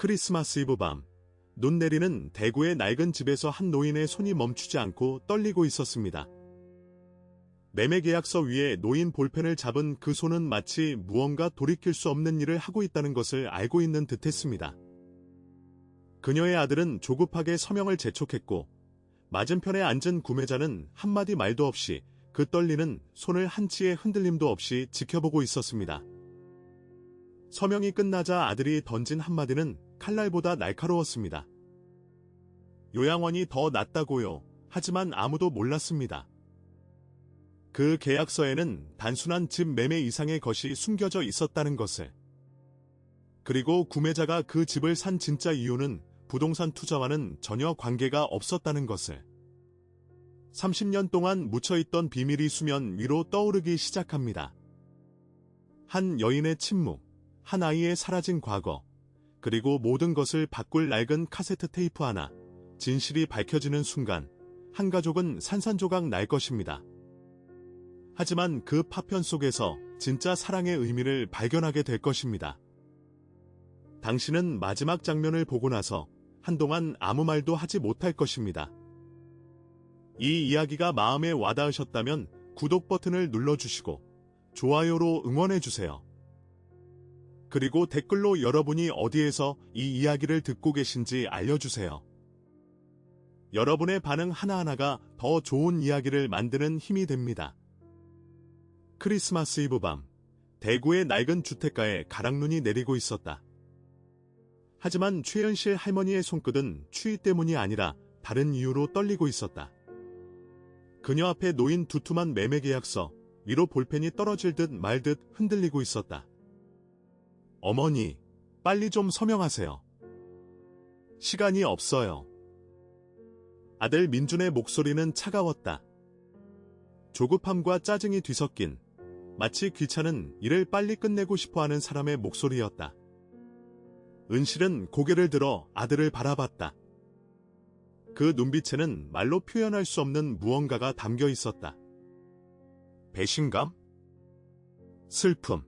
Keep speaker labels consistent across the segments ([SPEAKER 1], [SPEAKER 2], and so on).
[SPEAKER 1] 크리스마스 이브 밤, 눈 내리는 대구의 낡은 집에서 한 노인의 손이 멈추지 않고 떨리고 있었습니다. 매매 계약서 위에 놓인 볼펜을 잡은 그 손은 마치 무언가 돌이킬 수 없는 일을 하고 있다는 것을 알고 있는 듯했습니다. 그녀의 아들은 조급하게 서명을 재촉했고 맞은편에 앉은 구매자는 한마디 말도 없이 그 떨리는 손을 한치의 흔들림도 없이 지켜보고 있었습니다. 서명이 끝나자 아들이 던진 한마디는 칼날보다 날카로웠습니다. 요양원이 더 낫다고요. 하지만 아무도 몰랐습니다. 그 계약서에는 단순한 집 매매 이상의 것이 숨겨져 있었다는 것을. 그리고 구매자가 그 집을 산 진짜 이유는 부동산 투자와는 전혀 관계가 없었다는 것을. 30년 동안 묻혀있던 비밀이 수면 위로 떠오르기 시작합니다. 한 여인의 침묵, 한 아이의 사라진 과거, 그리고 모든 것을 바꿀 낡은 카세트 테이프 하나, 진실이 밝혀지는 순간, 한 가족은 산산조각 날 것입니다. 하지만 그 파편 속에서 진짜 사랑의 의미를 발견하게 될 것입니다. 당신은 마지막 장면을 보고 나서 한동안 아무 말도 하지 못할 것입니다. 이 이야기가 마음에 와닿으셨다면 구독 버튼을 눌러주시고 좋아요로 응원해주세요. 그리고 댓글로 여러분이 어디에서 이 이야기를 듣고 계신지 알려주세요. 여러분의 반응 하나하나가 더 좋은 이야기를 만드는 힘이 됩니다. 크리스마스 이브 밤, 대구의 낡은 주택가에 가랑눈이 내리고 있었다. 하지만 최은실 할머니의 손끝은 추위 때문이 아니라 다른 이유로 떨리고 있었다. 그녀 앞에 놓인 두툼한 매매 계약서, 위로 볼펜이 떨어질 듯 말 듯 흔들리고 있었다. 어머니, 빨리 좀 서명하세요. 시간이 없어요. 아들 민준의 목소리는 차가웠다. 조급함과 짜증이 뒤섞인 마치 귀찮은 일을 빨리 끝내고 싶어하는 사람의 목소리였다. 은실은 고개를 들어 아들을 바라봤다. 그 눈빛에는 말로 표현할 수 없는 무언가가 담겨 있었다. 배신감? 슬픔?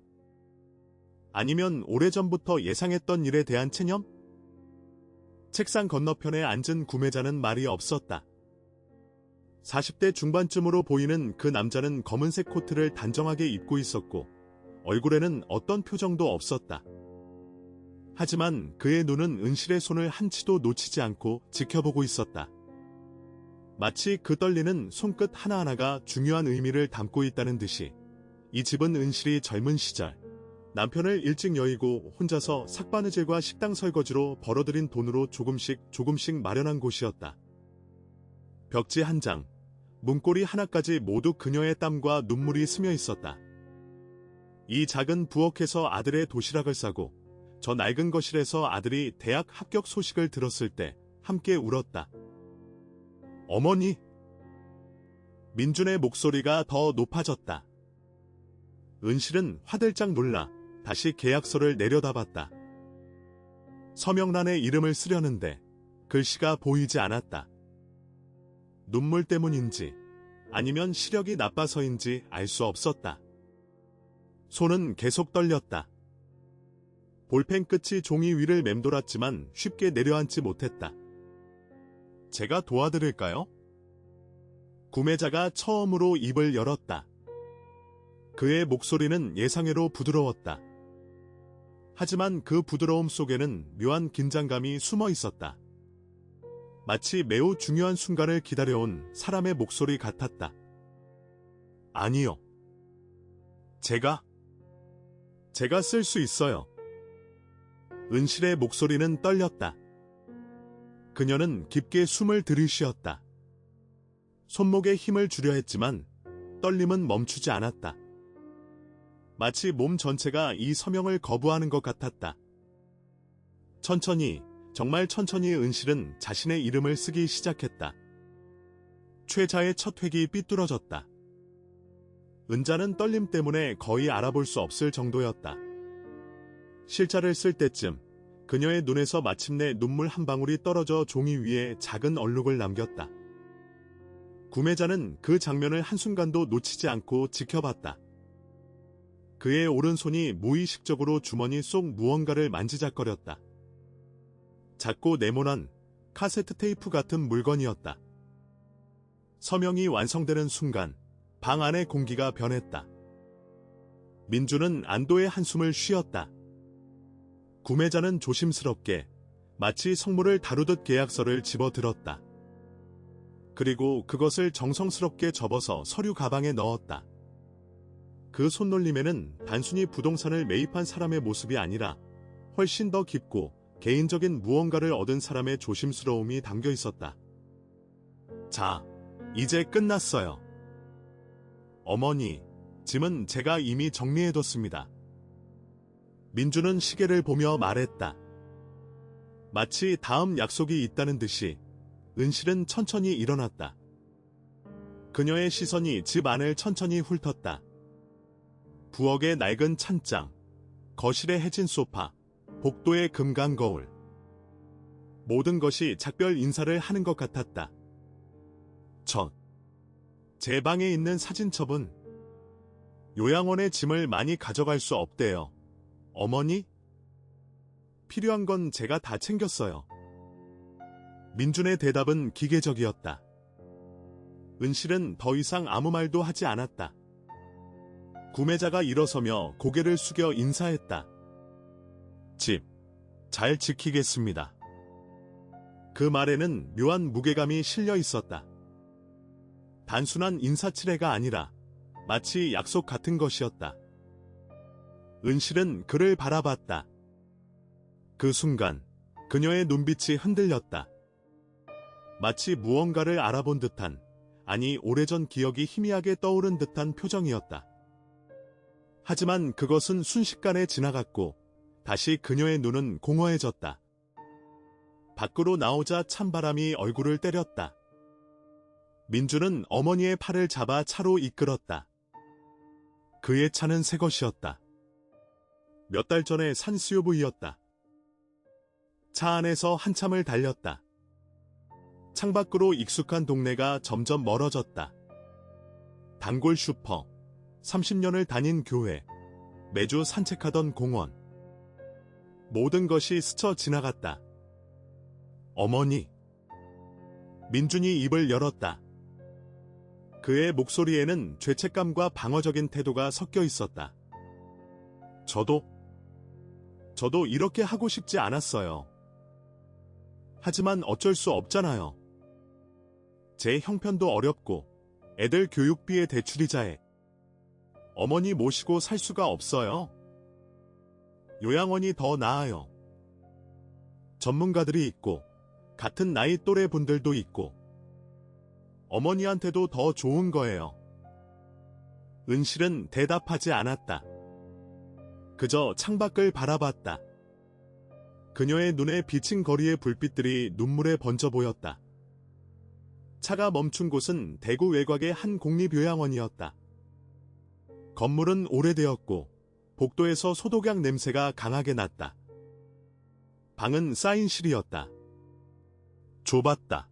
[SPEAKER 1] 아니면 오래전부터 예상했던 일에 대한 체념? 책상 건너편에 앉은 구매자는 말이 없었다. 40대 중반쯤으로 보이는 그 남자는 검은색 코트를 단정하게 입고 있었고 얼굴에는 어떤 표정도 없었다. 하지만 그의 눈은 은실의 손을 한치도 놓치지 않고 지켜보고 있었다. 마치 그 떨리는 손끝 하나하나가 중요한 의미를 담고 있다는 듯이 이 집은 은실이 젊은 시절 남편을 일찍 여의고 혼자서 삭바느질과 식당 설거지로 벌어들인 돈으로 조금씩 마련한 곳이었다. 벽지 한 장, 문고리 하나까지 모두 그녀의 땀과 눈물이 스며 있었다. 이 작은 부엌에서 아들의 도시락을 싸고 저 낡은 거실에서 아들이 대학 합격 소식을 들었을 때 함께 울었다. 어머니! 민준의 목소리가 더 높아졌다. 은실은 화들짝 놀라 다시 계약서를 내려다봤다. 서명란에 이름을 쓰려는데 글씨가 보이지 않았다. 눈물 때문인지 아니면 시력이 나빠서인지 알 수 없었다. 손은 계속 떨렸다. 볼펜 끝이 종이 위를 맴돌았지만 쉽게 내려앉지 못했다. 제가 도와드릴까요? 구매자가 처음으로 입을 열었다. 그의 목소리는 예상외로 부드러웠다. 하지만 그 부드러움 속에는 묘한 긴장감이 숨어 있었다. 마치 매우 중요한 순간을 기다려온 사람의 목소리 같았다. 아니요. 제가 쓸 수 있어요. 은실의 목소리는 떨렸다. 그녀는 깊게 숨을 들이쉬었다. 손목에 힘을 주려 했지만 떨림은 멈추지 않았다. 마치 몸 전체가 이 서명을 거부하는 것 같았다. 천천히, 정말 천천히 은실은 자신의 이름을 쓰기 시작했다. 최자의 첫 획이 삐뚤어졌다. 은자는 떨림 때문에 거의 알아볼 수 없을 정도였다. 실자를 쓸 때쯤 그녀의 눈에서 마침내 눈물 한 방울이 떨어져 종이 위에 작은 얼룩을 남겼다. 구매자는 그 장면을 한순간도 놓치지 않고 지켜봤다. 그의 오른손이 무의식적으로 주머니 속 무언가를 만지작거렸다. 작고 네모난 카세트 테이프 같은 물건이었다. 서명이 완성되는 순간 방 안의 공기가 변했다. 민주는 안도의 한숨을 쉬었다. 구매자는 조심스럽게 마치 성물을 다루듯 계약서를 집어들었다. 그리고 그것을 정성스럽게 접어서 서류 가방에 넣었다. 그 손놀림에는 단순히 부동산을 매입한 사람의 모습이 아니라 훨씬 더 깊고 개인적인 무언가를 얻은 사람의 조심스러움이 담겨 있었다. 자, 이제 끝났어요. 어머니, 짐은 제가 이미 정리해뒀습니다. 민주는 시계를 보며 말했다. 마치 다음 약속이 있다는 듯이 은실은 천천히 일어났다. 그녀의 시선이 집 안을 천천히 훑었다. 부엌의 낡은 찬장, 거실의 해진 소파, 복도의 금강 거울. 모든 것이 작별 인사를 하는 것 같았다. 제 방에 있는 사진첩은 요양원의 짐을 많이 가져갈 수 없대요. 어머니? 필요한 건 제가 다 챙겼어요. 민준의 대답은 기계적이었다. 은실은 더 이상 아무 말도 하지 않았다. 구매자가 일어서며 고개를 숙여 인사했다. 집, 잘 지키겠습니다. 그 말에는 묘한 무게감이 실려 있었다. 단순한 인사치레가 아니라 마치 약속 같은 것이었다. 은실은 그를 바라봤다. 그 순간 그녀의 눈빛이 흔들렸다. 마치 무언가를 알아본 듯한, 아니 오래전 기억이 희미하게 떠오른 듯한 표정이었다. 하지만 그것은 순식간에 지나갔고 다시 그녀의 눈은 공허해졌다. 밖으로 나오자 찬바람이 얼굴을 때렸다. 민주는 어머니의 팔을 잡아 차로 이끌었다. 그의 차는 새 것이었다. 몇 달 전에 산 SUV였다. 차 안에서 한참을 달렸다. 창밖으로 익숙한 동네가 점점 멀어졌다. 단골 슈퍼, 30년을 다닌 교회, 매주 산책하던 공원. 모든 것이 스쳐 지나갔다. 어머니. 민준이 입을 열었다. 그의 목소리에는 죄책감과 방어적인 태도가 섞여 있었다. 저도 이렇게 하고 싶지 않았어요. 하지만 어쩔 수 없잖아요. 제 형편도 어렵고 애들 교육비에 대출이자에 어머니 모시고 살 수가 없어요. 요양원이 더 나아요. 전문가들이 있고 같은 나이 또래 분들도 있고 어머니한테도 더 좋은 거예요. 은실은 대답하지 않았다. 그저 창밖을 바라봤다. 그녀의 눈에 비친 거리의 불빛들이 눈물에 번져 보였다. 차가 멈춘 곳은 대구 외곽의 한 공립요양원이었다. 건물은 오래되었고 복도에서 소독약 냄새가 강하게 났다. 방은 사인실이었다. 좁았다.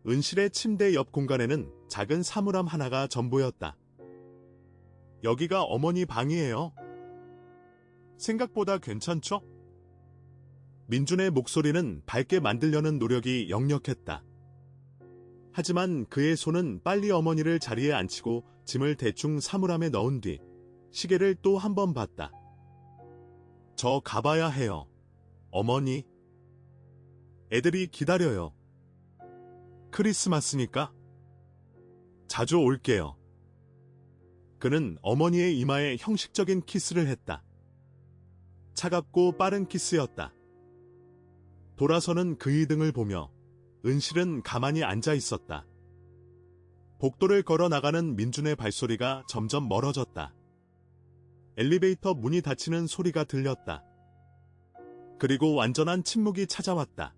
[SPEAKER 1] 은실의 침대 옆 공간에는 작은 사물함 하나가 전부였다. 여기가 어머니 방이에요. 생각보다 괜찮죠? 민준의 목소리는 밝게 만들려는 노력이 역력했다. 하지만 그의 손은 빨리 어머니를 자리에 앉히고 짐을 대충 사물함에 넣은 뒤 시계를 또 한 번 봤다. 저 가봐야 해요. 어머니. 애들이 기다려요. 크리스마스니까 자주 올게요. 그는 어머니의 이마에 형식적인 키스를 했다. 차갑고 빠른 키스였다. 돌아서는 그의 등을 보며 은실은 가만히 앉아 있었다. 복도를 걸어 나가는 민준의 발소리가 점점 멀어졌다. 엘리베이터 문이 닫히는 소리가 들렸다. 그리고 완전한 침묵이 찾아왔다.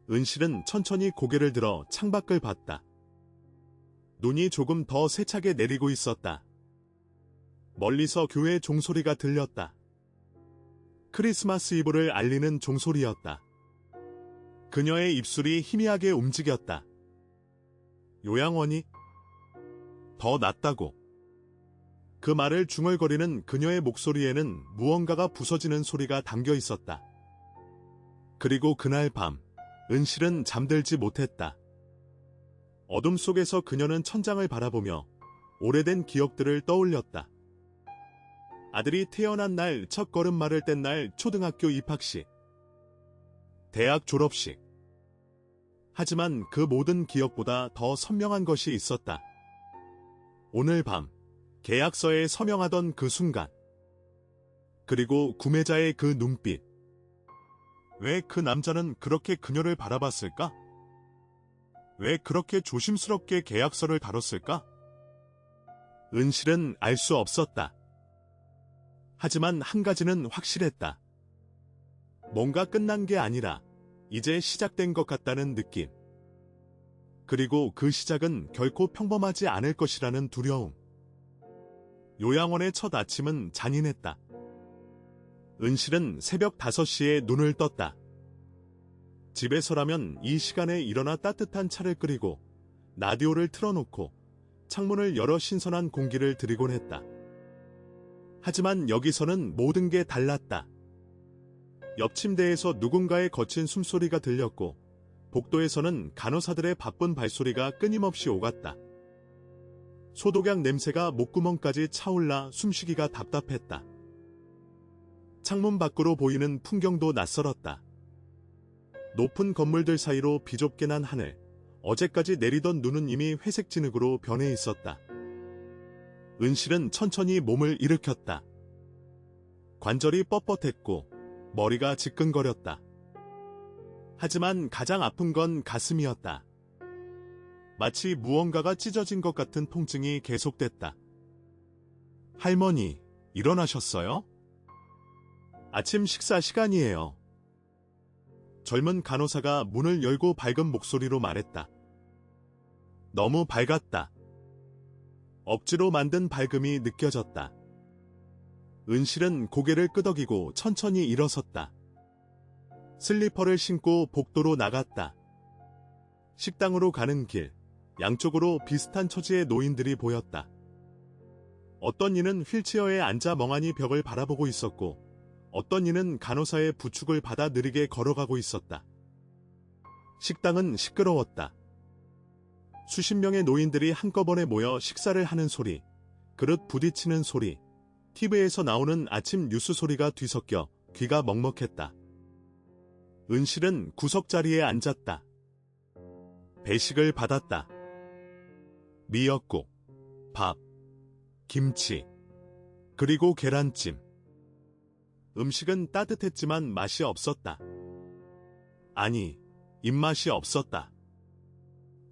[SPEAKER 1] 은실은 천천히 고개를 들어 창밖을 봤다. 눈이 조금 더 세차게 내리고 있었다. 멀리서 교회 종소리가 들렸다. 크리스마스 이브를 알리는 종소리였다. 그녀의 입술이 희미하게 움직였다. 요양원이 더 낫다고. 그 말을 중얼거리는 그녀의 목소리에는 무언가가 부서지는 소리가 담겨 있었다. 그리고 그날 밤, 은실은 잠들지 못했다. 어둠 속에서 그녀는 천장을 바라보며 오래된 기억들을 떠올렸다. 아들이 태어난 날 첫 걸음마를 뗀 날 초등학교 입학식, 대학 졸업식. 하지만 그 모든 기억보다 더 선명한 것이 있었다. 오늘 밤, 계약서에 서명하던 그 순간. 그리고 구매자의 그 눈빛. 왜 그 남자는 그렇게 그녀를 바라봤을까? 왜 그렇게 조심스럽게 계약서를 다뤘을까? 은실은 알 수 없었다. 하지만 한 가지는 확실했다. 뭔가 끝난 게 아니라 이제 시작된 것 같다는 느낌. 그리고 그 시작은 결코 평범하지 않을 것이라는 두려움. 요양원의 첫 아침은 잔인했다. 은실은 새벽 5시에 눈을 떴다. 집에서라면 이 시간에 일어나 따뜻한 차를 끓이고 라디오를 틀어놓고 창문을 열어 신선한 공기를 들이곤 했다. 하지만 여기서는 모든 게 달랐다. 옆 침대에서 누군가의 거친 숨소리가 들렸고 복도에서는 간호사들의 바쁜 발소리가 끊임없이 오갔다. 소독약 냄새가 목구멍까지 차올라 숨쉬기가 답답했다. 창문 밖으로 보이는 풍경도 낯설었다. 높은 건물들 사이로 비좁게 난 하늘, 어제까지 내리던 눈은 이미 회색 진흙으로 변해 있었다. 은실은 천천히 몸을 일으켰다. 관절이 뻣뻣했고 머리가 지끈거렸다. 하지만 가장 아픈 건 가슴이었다. 마치 무언가가 찢어진 것 같은 통증이 계속됐다. 할머니, 일어나셨어요? 아침 식사 시간이에요. 젊은 간호사가 문을 열고 밝은 목소리로 말했다. 너무 밝았다. 억지로 만든 밝음이 느껴졌다. 은실은 고개를 끄덕이고 천천히 일어섰다. 슬리퍼를 신고 복도로 나갔다. 식당으로 가는 길, 양쪽으로 비슷한 처지의 노인들이 보였다. 어떤 이는 휠체어에 앉아 멍하니 벽을 바라보고 있었고 어떤 이는 간호사의 부축을 받아 느리게 걸어가고 있었다. 식당은 시끄러웠다. 수십 명의 노인들이 한꺼번에 모여 식사를 하는 소리, 그릇 부딪히는 소리, TV에서 나오는 아침 뉴스 소리가 뒤섞여 귀가 먹먹했다. 은실은 구석자리에 앉았다. 배식을 받았다. 미역국, 밥, 김치, 그리고 계란찜. 음식은 따뜻했지만 맛이 없었다. 아니, 입맛이 없었다.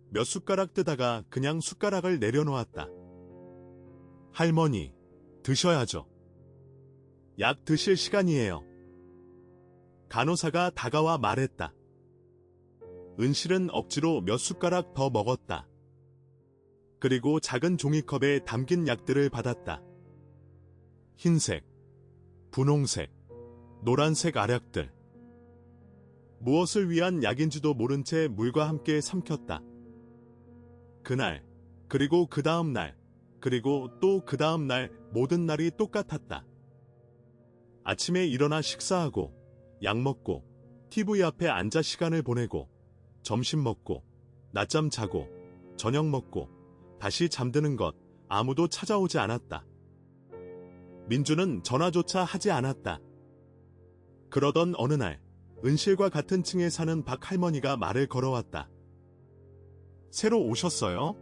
[SPEAKER 1] 몇 숟가락 뜨다가 그냥 숟가락을 내려놓았다. 할머니, 드셔야죠. 약 드실 시간이에요. 간호사가 다가와 말했다. 은실은 억지로 몇 숟가락 더 먹었다. 그리고 작은 종이컵에 담긴 약들을 받았다. 흰색, 분홍색, 노란색 알약들. 무엇을 위한 약인지도 모른 채 물과 함께 삼켰다. 그날, 그리고 그 다음 날, 그리고 또 그 다음 날 모든 날이 똑같았다. 아침에 일어나 식사하고, 약 먹고, TV 앞에 앉아 시간을 보내고, 점심 먹고, 낮잠 자고, 저녁 먹고, 다시 잠드는 것 아무도 찾아오지 않았다. 민주는 전화조차 하지 않았다. 그러던 어느 날, 은실과 같은 층에 사는 박 할머니가 말을 걸어왔다. 새로 오셨어요?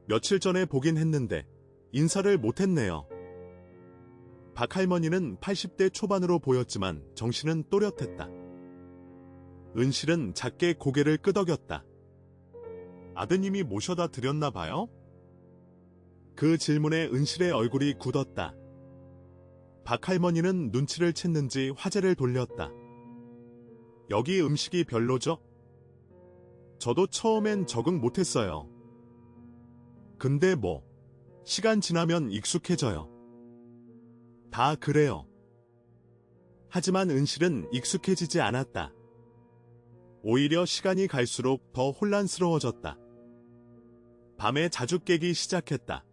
[SPEAKER 1] 며칠 전에 보긴 했는데 인사를 못했네요. 박 할머니는 80대 초반으로 보였지만 정신은 또렷했다. 은실은 작게 고개를 끄덕였다. 아드님이 모셔다 드렸나 봐요? 그 질문에 은실의 얼굴이 굳었다. 박 할머니는 눈치를 챘는지 화제를 돌렸다. 여기 음식이 별로죠? 저도 처음엔 적응 못했어요. 근데 뭐, 시간 지나면 익숙해져요. 다 그래요. 하지만 은실은 익숙해지지 않았다. 오히려 시간이 갈수록 더 혼란스러워졌다. 밤에 자주 깨기 시작했다.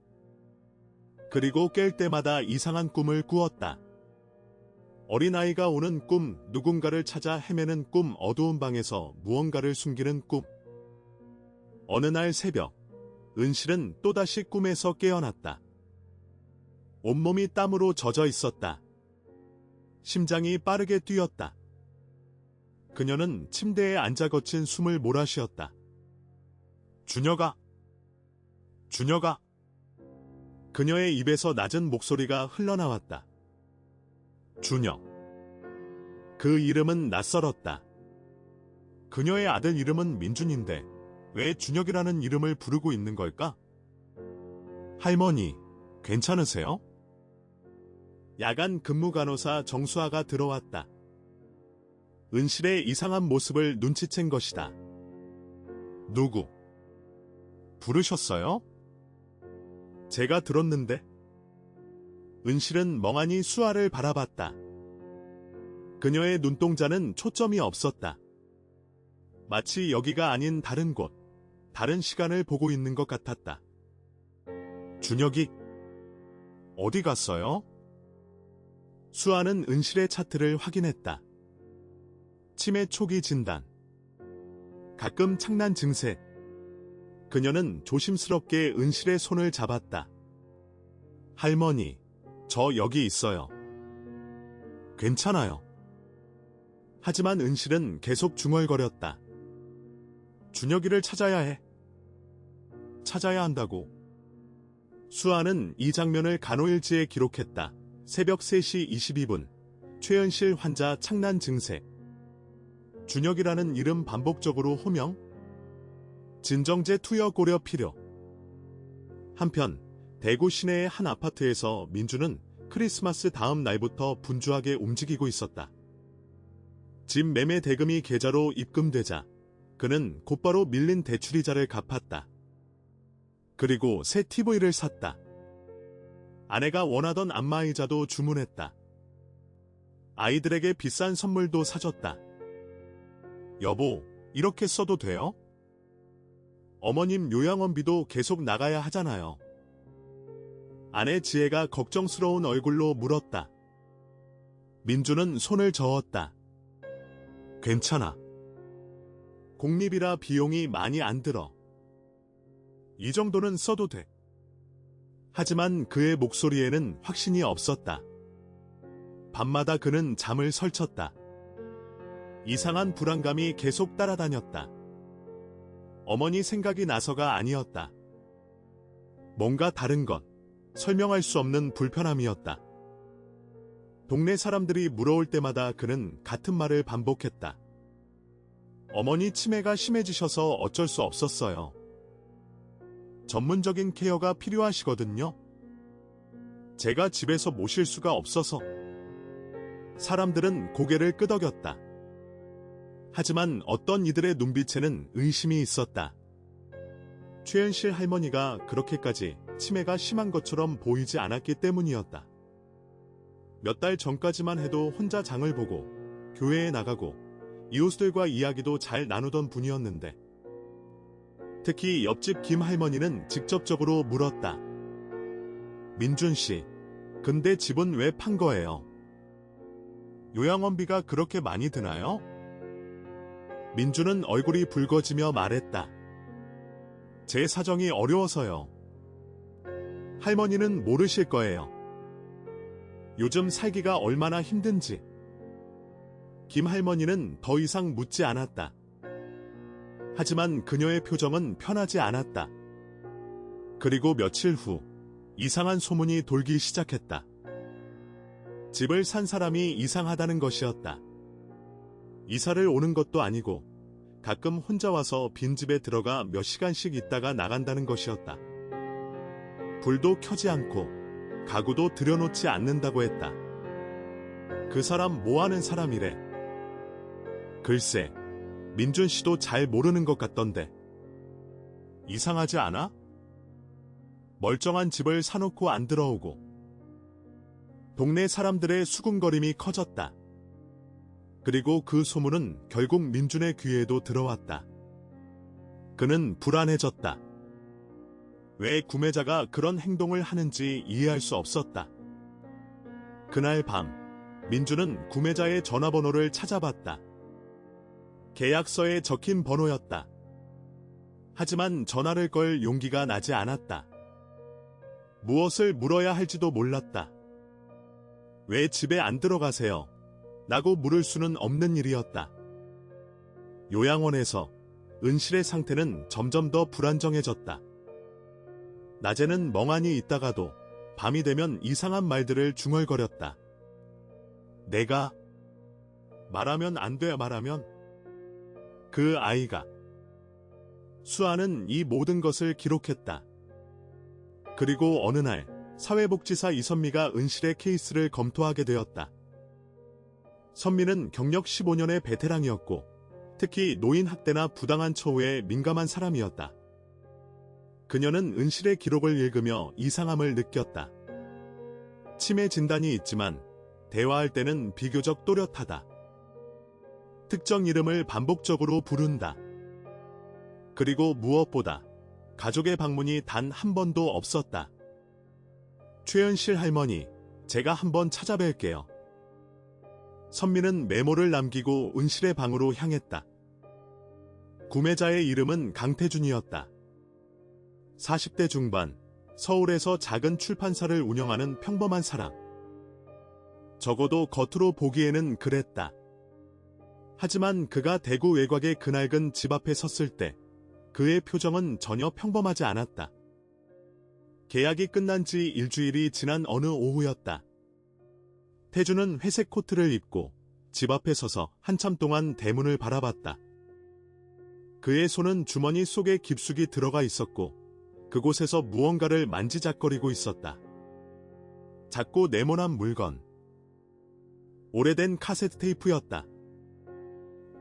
[SPEAKER 1] 그리고 깰 때마다 이상한 꿈을 꾸었다. 어린아이가 오는 꿈, 누군가를 찾아 헤매는 꿈, 어두운 방에서 무언가를 숨기는 꿈. 어느 날 새벽, 은실은 또다시 꿈에서 깨어났다. 온몸이 땀으로 젖어 있었다. 심장이 빠르게 뛰었다. 그녀는 침대에 앉아 거친 숨을 몰아쉬었다. 준혁아! 준혁아! 그녀의 입에서 낮은 목소리가 흘러나왔다. 준혁. 그 이름은 낯설었다. 그녀의 아들 이름은 민준인데 왜 준혁이라는 이름을 부르고 있는 걸까? 할머니, 괜찮으세요? 야간 근무 간호사 정수아가 들어왔다. 은실의 이상한 모습을 눈치챈 것이다. 누구? 부르셨어요? 제가 들었는데. 은실은 멍하니 수아를 바라봤다. 그녀의 눈동자는 초점이 없었다. 마치 여기가 아닌 다른 곳, 다른 시간을 보고 있는 것 같았다. 준혁이 어디 갔어요? 수아는 은실의 차트를 확인했다. 치매 초기 진단, 가끔 창난 증세. 그녀는 조심스럽게 은실의 손을 잡았다. 할머니, 저 여기 있어요. 괜찮아요. 하지만 은실은 계속 중얼거렸다. 준혁이를 찾아야 해. 찾아야 한다고. 수아는 이 장면을 간호일지에 기록했다. 새벽 3시 22분, 최은실 환자 창난 증세. 준혁이라는 이름 반복적으로 호명. 진정제 투여 고려 필요. 한편 대구 시내의 한 아파트에서 민주는 크리스마스 다음 날부터 분주하게 움직이고 있었다. 집 매매 대금이 계좌로 입금되자 그는 곧바로 밀린 대출이자를 갚았다. 그리고 새 TV를 샀다. 아내가 원하던 안마의자도 주문했다. 아이들에게 비싼 선물도 사줬다. 여보, 이렇게 써도 돼요? 어머님 요양원비도 계속 나가야 하잖아요. 아내 지혜가 걱정스러운 얼굴로 물었다. 민주는 손을 저었다. 괜찮아. 공립이라 비용이 많이 안 들어. 이 정도는 써도 돼. 하지만 그의 목소리에는 확신이 없었다. 밤마다 그는 잠을 설쳤다. 이상한 불안감이 계속 따라다녔다. 어머니 생각이 나서가 아니었다. 뭔가 다른 것, 설명할 수 없는 불편함이었다. 동네 사람들이 물어올 때마다 그는 같은 말을 반복했다. 어머니 치매가 심해지셔서 어쩔 수 없었어요. 전문적인 케어가 필요하시거든요. 제가 집에서 모실 수가 없어서. 사람들은 고개를 끄덕였다. 하지만 어떤 이들의 눈빛에는 의심이 있었다. 최은실 할머니가 그렇게까지 치매가 심한 것처럼 보이지 않았기 때문이었다. 몇 달 전까지만 해도 혼자 장을 보고 교회에 나가고 이웃들과 이야기도 잘 나누던 분이었는데 특히 옆집 김 할머니는 직접적으로 물었다. 민준 씨, 근데 집은 왜 판 거예요? 요양원비가 그렇게 많이 드나요? 민주는 얼굴이 붉어지며 말했다. 제 사정이 어려워서요. 할머니는 모르실 거예요. 요즘 살기가 얼마나 힘든지. 김 할머니는 더 이상 묻지 않았다. 하지만 그녀의 표정은 편하지 않았다. 그리고 며칠 후 이상한 소문이 돌기 시작했다. 집을 산 사람이 이상하다는 것이었다. 이사를 오는 것도 아니고 가끔 혼자 와서 빈집에 들어가 몇 시간씩 있다가 나간다는 것이었다. 불도 켜지 않고 가구도 들여놓지 않는다고 했다. 그 사람 뭐하는 사람이래? 글쎄, 민준 씨도 잘 모르는 것 같던데. 이상하지 않아? 멀쩡한 집을 사놓고 안 들어오고. 동네 사람들의 수군거림이 커졌다. 그리고 그 소문은 결국 민준의 귀에도 들어왔다. 그는 불안해졌다. 왜 구매자가 그런 행동을 하는지 이해할 수 없었다. 그날 밤, 민주는 구매자의 전화번호를 찾아봤다. 계약서에 적힌 번호였다. 하지만 전화를 걸 용기가 나지 않았다. 무엇을 물어야 할지도 몰랐다. 왜 집에 안 들어가세요? 라고 물을 수는 없는 일이었다. 요양원에서 은실의 상태는 점점 더 불안정해졌다. 낮에는 멍하니 있다가도 밤이 되면 이상한 말들을 중얼거렸다. 내가 말하면 안 돼 말하면 그 아이가 수아는 이 모든 것을 기록했다. 그리고 어느 날 사회복지사 이선미가 은실의 케이스를 검토하게 되었다. 선미는 경력 15년의 베테랑이었고 특히 노인 학대나 부당한 처우에 민감한 사람이었다. 그녀는 은실의 기록을 읽으며 이상함을 느꼈다. 치매 진단이 있지만 대화할 때는 비교적 또렷하다. 특정 이름을 반복적으로 부른다. 그리고 무엇보다 가족의 방문이 단 한 번도 없었다. 최은실 할머니, 제가 한번 찾아뵐게요. 선미는 메모를 남기고 은실의 방으로 향했다. 구매자의 이름은 강태준이었다. 40대 중반, 서울에서 작은 출판사를 운영하는 평범한 사람. 적어도 겉으로 보기에는 그랬다. 하지만 그가 대구 외곽의 그낡은 집 앞에 섰을 때 그의 표정은 전혀 평범하지 않았다. 계약이 끝난 지 일주일이 지난 어느 오후였다. 태주는 회색 코트를 입고 집 앞에 서서 한참 동안 대문을 바라봤다. 그의 손은 주머니 속에 깊숙이 들어가 있었고 그곳에서 무언가를 만지작거리고 있었다. 작고 네모난 물건. 오래된 카세트 테이프였다.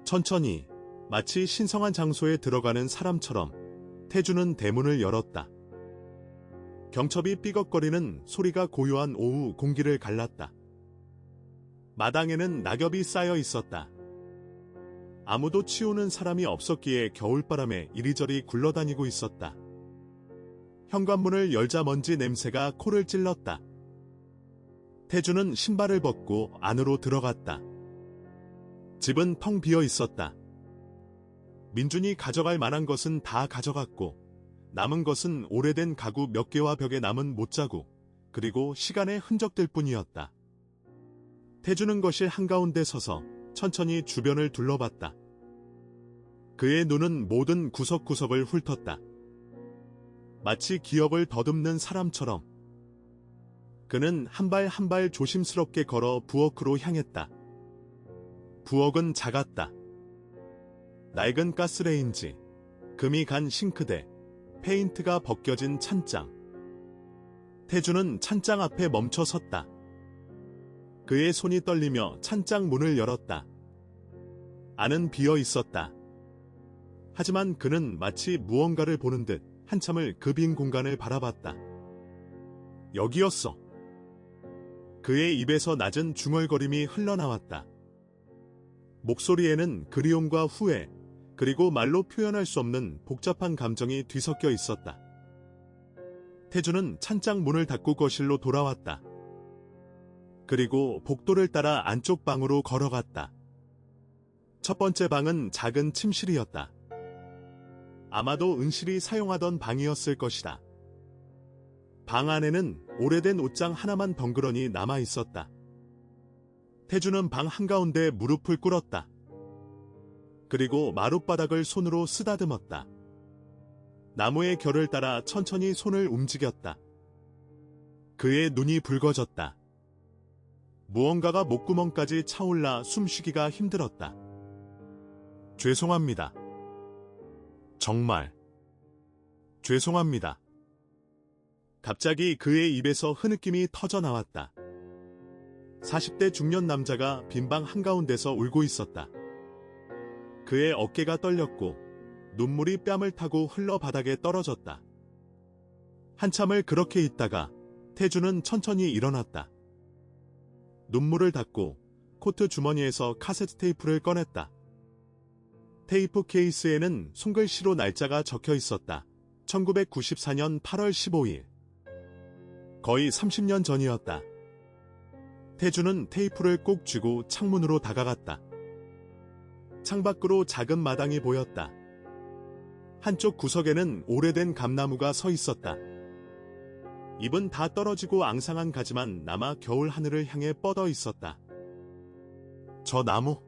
[SPEAKER 1] 천천히 마치 신성한 장소에 들어가는 사람처럼 태주는 대문을 열었다. 경첩이 삐걱거리는 소리가 고요한 오후 공기를 갈랐다. 마당에는 낙엽이 쌓여 있었다. 아무도 치우는 사람이 없었기에 겨울바람에 이리저리 굴러다니고 있었다. 현관문을 열자 먼지 냄새가 코를 찔렀다. 태주는 신발을 벗고 안으로 들어갔다. 집은 텅 비어 있었다. 민준이 가져갈 만한 것은 다 가져갔고 남은 것은 오래된 가구 몇 개와 벽에 남은 못자국 그리고 시간의 흔적들 뿐이었다. 태주는 거실 한가운데 서서 천천히 주변을 둘러봤다. 그의 눈은 모든 구석구석을 훑었다. 마치 기억을 더듬는 사람처럼. 그는 한 발 한 발 조심스럽게 걸어 부엌으로 향했다. 부엌은 작았다. 낡은 가스레인지, 금이 간 싱크대, 페인트가 벗겨진 찬장. 태주는 찬장 앞에 멈춰 섰다. 그의 손이 떨리며 찬장 문을 열었다. 안은 비어 있었다. 하지만 그는 마치 무언가를 보는 듯 한참을 그 빈 공간을 바라봤다. 여기였어. 그의 입에서 낮은 중얼거림이 흘러나왔다. 목소리에는 그리움과 후회, 그리고 말로 표현할 수 없는 복잡한 감정이 뒤섞여 있었다. 태주는 찬장 문을 닫고 거실로 돌아왔다. 그리고 복도를 따라 안쪽 방으로 걸어갔다. 첫 번째 방은 작은 침실이었다. 아마도 은실이 사용하던 방이었을 것이다. 방 안에는 오래된 옷장 하나만 덩그러니 남아 있었다. 태주는 방 한가운데 무릎을 꿇었다. 그리고 마룻바닥을 손으로 쓰다듬었다. 나무의 결을 따라 천천히 손을 움직였다. 그의 눈이 붉어졌다. 무언가가 목구멍까지 차올라 숨쉬기가 힘들었다. 죄송합니다. 정말 죄송합니다. 갑자기 그의 입에서 흐느낌이 터져나왔다. 40대 중년 남자가 빈방 한가운데서 울고 있었다. 그의 어깨가 떨렸고 눈물이 뺨을 타고 흘러 바닥에 떨어졌다. 한참을 그렇게 있다가 태주는 천천히 일어났다. 눈물을 닦고 코트 주머니에서 카세트 테이프를 꺼냈다. 테이프 케이스에는 손글씨로 날짜가 적혀 있었다. 1994년 8월 15일. 거의 30년 전이었다. 태주는 테이프를 꼭 쥐고 창문으로 다가갔다. 창밖으로 작은 마당이 보였다. 한쪽 구석에는 오래된 감나무가 서 있었다. 잎은 다 떨어지고 앙상한 가지만 남아 겨울 하늘을 향해 뻗어 있었다. 저 나무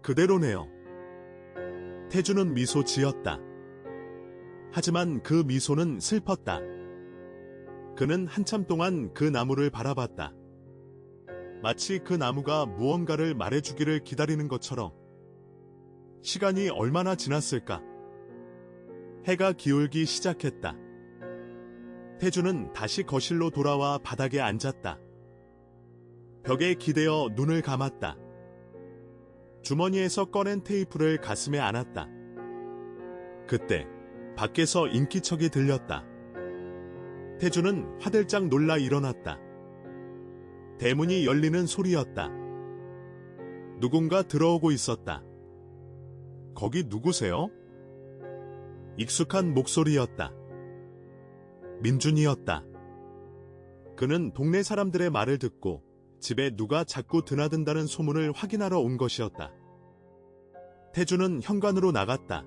[SPEAKER 1] 그대로네요. 태주는 미소 지었다. 하지만 그 미소는 슬펐다. 그는 한참 동안 그 나무를 바라봤다. 마치 그 나무가 무언가를 말해주기를 기다리는 것처럼. 시간이 얼마나 지났을까? 해가 기울기 시작했다. 태주는 다시 거실로 돌아와 바닥에 앉았다. 벽에 기대어 눈을 감았다. 주머니에서 꺼낸 테이프를 가슴에 안았다. 그때 밖에서 인기척이 들렸다. 태주는 화들짝 놀라 일어났다. 대문이 열리는 소리였다. 누군가 들어오고 있었다. 거기 누구세요? 익숙한 목소리였다. 민준이었다. 그는 동네 사람들의 말을 듣고 집에 누가 자꾸 드나든다는 소문을 확인하러 온 것이었다. 태주는 현관으로 나갔다.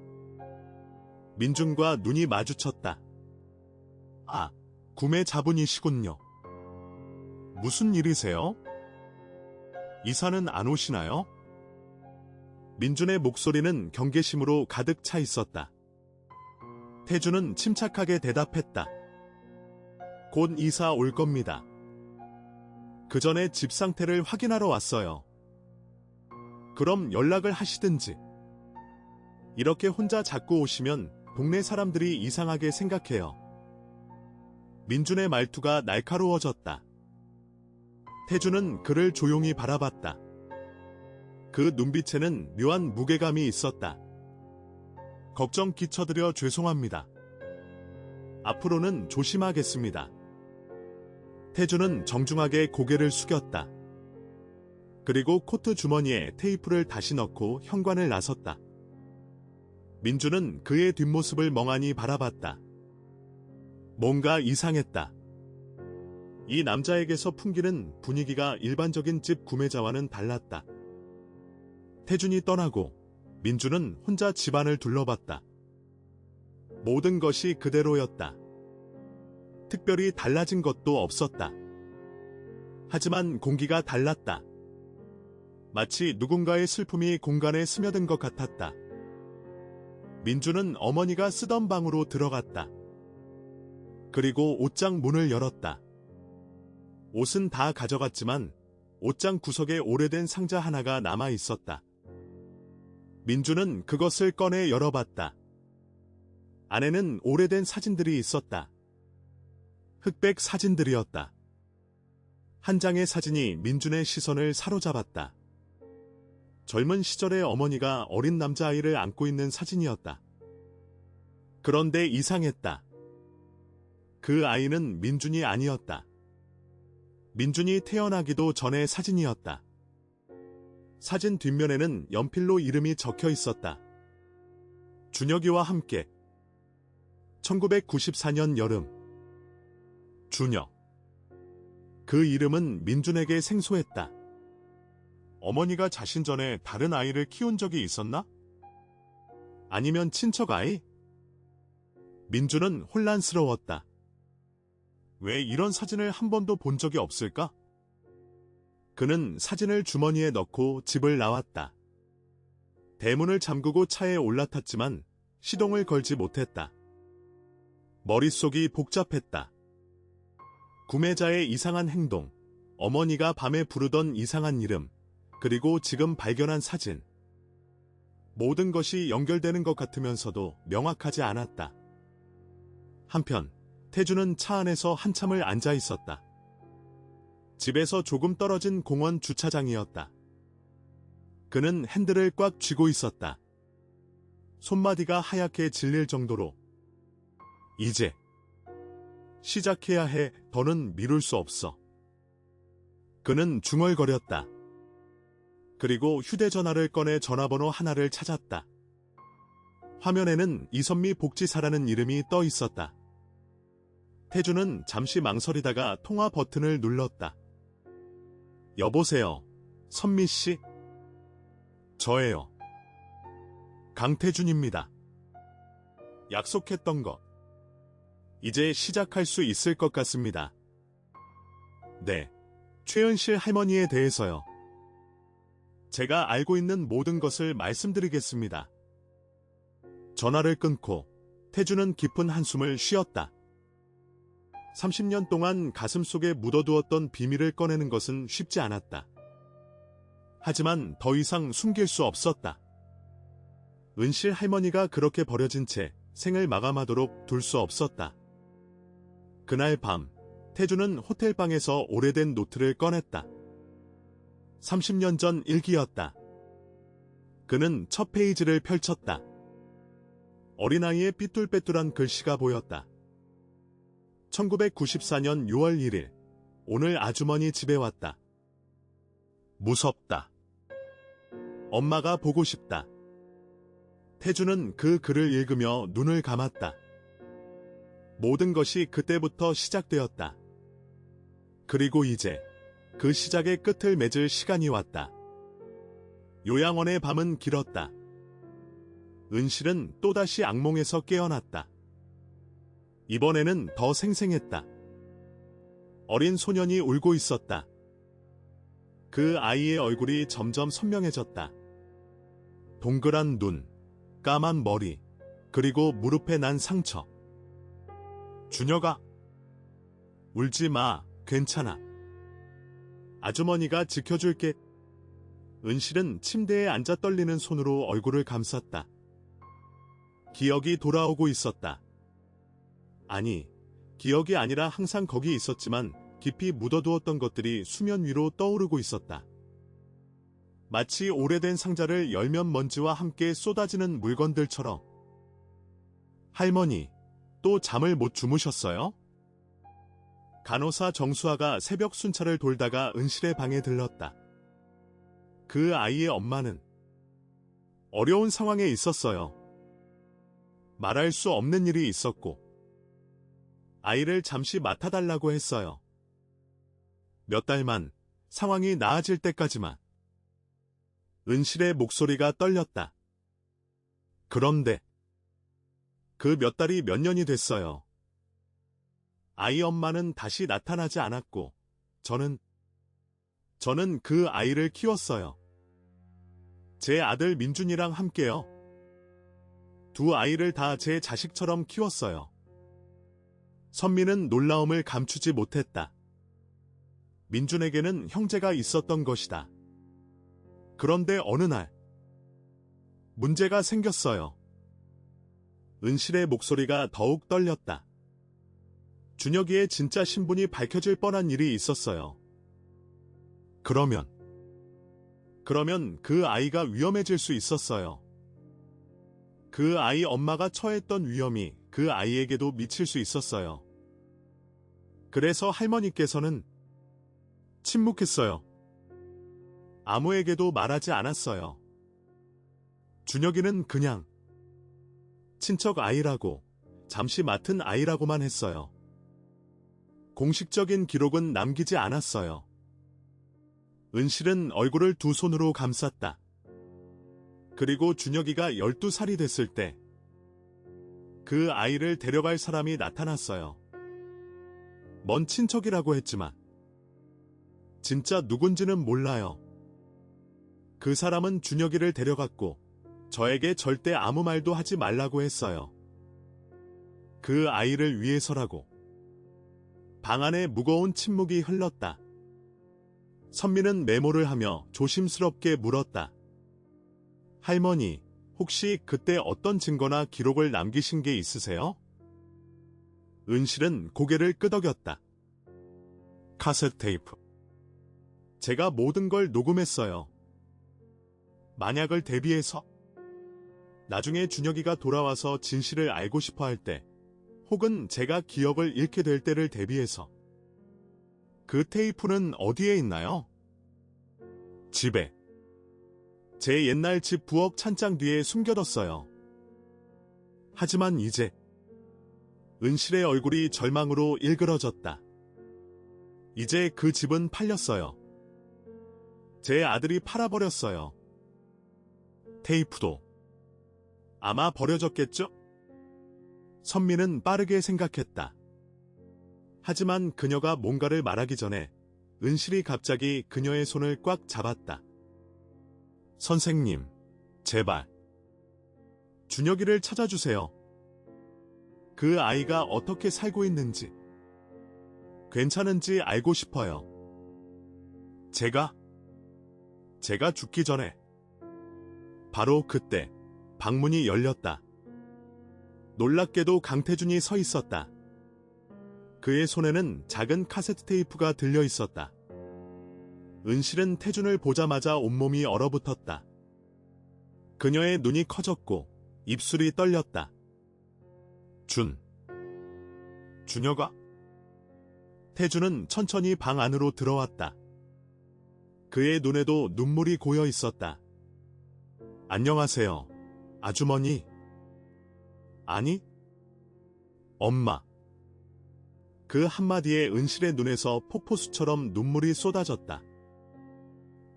[SPEAKER 1] 민준과 눈이 마주쳤다. 아, 구매자분이시군요. 무슨 일이세요? 이사는 안 오시나요? 민준의 목소리는 경계심으로 가득 차 있었다. 태주는 침착하게 대답했다. 곧 이사 올 겁니다. 그 전에 집 상태를 확인하러 왔어요. 그럼 연락을 하시든지. 이렇게 혼자 자꾸 오시면 동네 사람들이 이상하게 생각해요. 민준의 말투가 날카로워졌다. 태주는 그를 조용히 바라봤다. 그 눈빛에는 묘한 무게감이 있었다. 걱정 끼쳐드려 죄송합니다. 앞으로는 조심하겠습니다. 태주는 정중하게 고개를 숙였다. 그리고 코트 주머니에 테이프를 다시 넣고 현관을 나섰다. 민주는 그의 뒷모습을 멍하니 바라봤다. 뭔가 이상했다. 이 남자에게서 풍기는 분위기가 일반적인 집 구매자와는 달랐다. 태준이 떠나고 민주는 혼자 집안을 둘러봤다. 모든 것이 그대로였다. 특별히 달라진 것도 없었다. 하지만 공기가 달랐다. 마치 누군가의 슬픔이 공간에 스며든 것 같았다. 민주는 어머니가 쓰던 방으로 들어갔다. 그리고 옷장 문을 열었다. 옷은 다 가져갔지만 옷장 구석에 오래된 상자 하나가 남아 있었다. 민주는 그것을 꺼내 열어봤다. 안에는 오래된 사진들이 있었다. 흑백 사진들이었다. 한 장의 사진이 민준의 시선을 사로잡았다. 젊은 시절의 어머니가 어린 남자아이를 안고 있는 사진이었다. 그런데 이상했다. 그 아이는 민준이 아니었다. 민준이 태어나기도 전의 사진이었다. 사진 뒷면에는 연필로 이름이 적혀 있었다. 준혁이와 함께 1994년 여름. 준혁. 그 이름은 민준에게 생소했다. 어머니가 자신 전에 다른 아이를 키운 적이 있었나? 아니면 친척 아이? 민준은 혼란스러웠다. 왜 이런 사진을 한 번도 본 적이 없을까? 그는 사진을 주머니에 넣고 집을 나왔다. 대문을 잠그고 차에 올라탔지만 시동을 걸지 못했다. 머릿속이 복잡했다. 구매자의 이상한 행동, 어머니가 밤에 부르던 이상한 이름, 그리고 지금 발견한 사진. 모든 것이 연결되는 것 같으면서도 명확하지 않았다. 한편 태주는 차 안에서 한참을 앉아 있었다. 집에서 조금 떨어진 공원 주차장이었다. 그는 핸들을 꽉 쥐고 있었다. 손마디가 하얗게 질릴 정도로. 이제 시작해야 해. 더는 미룰 수 없어. 그는 중얼거렸다. 그리고 휴대전화를 꺼내 전화번호 하나를 찾았다. 화면에는 이선미 복지사라는 이름이 떠 있었다. 태주는 잠시 망설이다가 통화 버튼을 눌렀다. 여보세요, 선미씨? 저예요. 강태준입니다. 약속했던 거. 이제 시작할 수 있을 것 같습니다. 네, 최은실 할머니에 대해서요. 제가 알고 있는 모든 것을 말씀드리겠습니다. 전화를 끊고 태준은 깊은 한숨을 쉬었다. 30년 동안 가슴속에 묻어두었던 비밀을 꺼내는 것은 쉽지 않았다. 하지만 더 이상 숨길 수 없었다. 은실 할머니가 그렇게 버려진 채 생을 마감하도록 둘 수 없었다. 그날 밤, 태준은 호텔방에서 오래된 노트를 꺼냈다. 30년 전 일기였다. 그는 첫 페이지를 펼쳤다. 어린아이의 삐뚤빼뚤한 글씨가 보였다. 1994년 6월 1일, 오늘 아주머니 집에 왔다. 무섭다. 엄마가 보고 싶다. 태준은 그 글을 읽으며 눈을 감았다. 모든 것이 그때부터 시작되었다. 그리고 이제 그 시작의 끝을 맺을 시간이 왔다. 요양원의 밤은 길었다. 은실은 또다시 악몽에서 깨어났다. 이번에는 더 생생했다. 어린 소년이 울고 있었다. 그 아이의 얼굴이 점점 선명해졌다. 동그란 눈, 까만 머리, 그리고 무릎에 난 상처. 준혁아, 울지 마, 괜찮아. 아주머니가 지켜줄게. 은실은 침대에 앉아 떨리는 손으로 얼굴을 감쌌다. 기억이 돌아오고 있었다. 아니, 기억이 아니라 항상 거기 있었지만 깊이 묻어두었던 것들이 수면 위로 떠오르고 있었다. 마치 오래된 상자를 열면 먼지와 함께 쏟아지는 물건들처럼. 할머니, 또 잠을 못 주무셨어요? 간호사 정수아가 새벽 순찰을 돌다가 은실의 방에 들렀다. 그 아이의 엄마는 어려운 상황에 있었어요. 말할 수 없는 일이 있었고 아이를 잠시 맡아달라고 했어요. 몇 달만, 상황이 나아질 때까지만. 은실의 목소리가 떨렸다. 그런데 그 몇 달이 몇 년이 됐어요. 아이 엄마는 다시 나타나지 않았고 저는 그 아이를 키웠어요. 제 아들 민준이랑 함께요. 두 아이를 다 제 자식처럼 키웠어요. 선미는 놀라움을 감추지 못했다. 민준에게는 형제가 있었던 것이다. 그런데 어느 날 문제가 생겼어요. 은실의 목소리가 더욱 떨렸다. 준혁이의 진짜 신분이 밝혀질 뻔한 일이 있었어요. 그러면 그 아이가 위험해질 수 있었어요. 그 아이 엄마가 처했던 위험이 그 아이에게도 미칠 수 있었어요. 그래서 할머니께서는 침묵했어요. 아무에게도 말하지 않았어요. 준혁이는 그냥 친척 아이라고, 잠시 맡은 아이라고만 했어요. 공식적인 기록은 남기지 않았어요. 은실은 얼굴을 두 손으로 감쌌다. 그리고 준혁이가 12살이 됐을 때 그 아이를 데려갈 사람이 나타났어요. 먼 친척이라고 했지만 진짜 누군지는 몰라요. 그 사람은 준혁이를 데려갔고 저에게 절대 아무 말도 하지 말라고 했어요. 그 아이를 위해서라고. 방 안에 무거운 침묵이 흘렀다. 선미는 메모를 하며 조심스럽게 물었다. 할머니, 혹시 그때 어떤 증거나 기록을 남기신 게 있으세요? 은실은 고개를 끄덕였다. 카세트 테이프. 제가 모든 걸 녹음했어요. 만약을 대비해서 나중에 준혁이가 돌아와서 진실을 알고 싶어 할 때, 혹은 제가 기억을 잃게 될 때를 대비해서. 그 테이프는 어디에 있나요? 집에. 제 옛날 집 부엌 찬장 뒤에 숨겨뒀어요. 하지만 이제 은실의 얼굴이 절망으로 일그러졌다. 이제 그 집은 팔렸어요. 제 아들이 팔아버렸어요. 테이프도 아마 버려졌겠죠? 선미는 빠르게 생각했다. 하지만 그녀가 뭔가를 말하기 전에 은실이 갑자기 그녀의 손을 꽉 잡았다. 선생님, 제발. 준혁이를 찾아주세요. 그 아이가 어떻게 살고 있는지, 괜찮은지 알고 싶어요. 제가 죽기 전에. 바로 그때 방문이 열렸다. 놀랍게도 강태준이 서 있었다. 그의 손에는 작은 카세트 테이프가 들려 있었다. 은실은 태준을 보자마자 온몸이 얼어붙었다. 그녀의 눈이 커졌고 입술이 떨렸다. 준혁아? 태준은 천천히 방 안으로 들어왔다. 그의 눈에도 눈물이 고여 있었다. 안녕하세요, 아주머니. 아니, 엄마. 그 한마디에 은실의 눈에서 폭포수처럼 눈물이 쏟아졌다.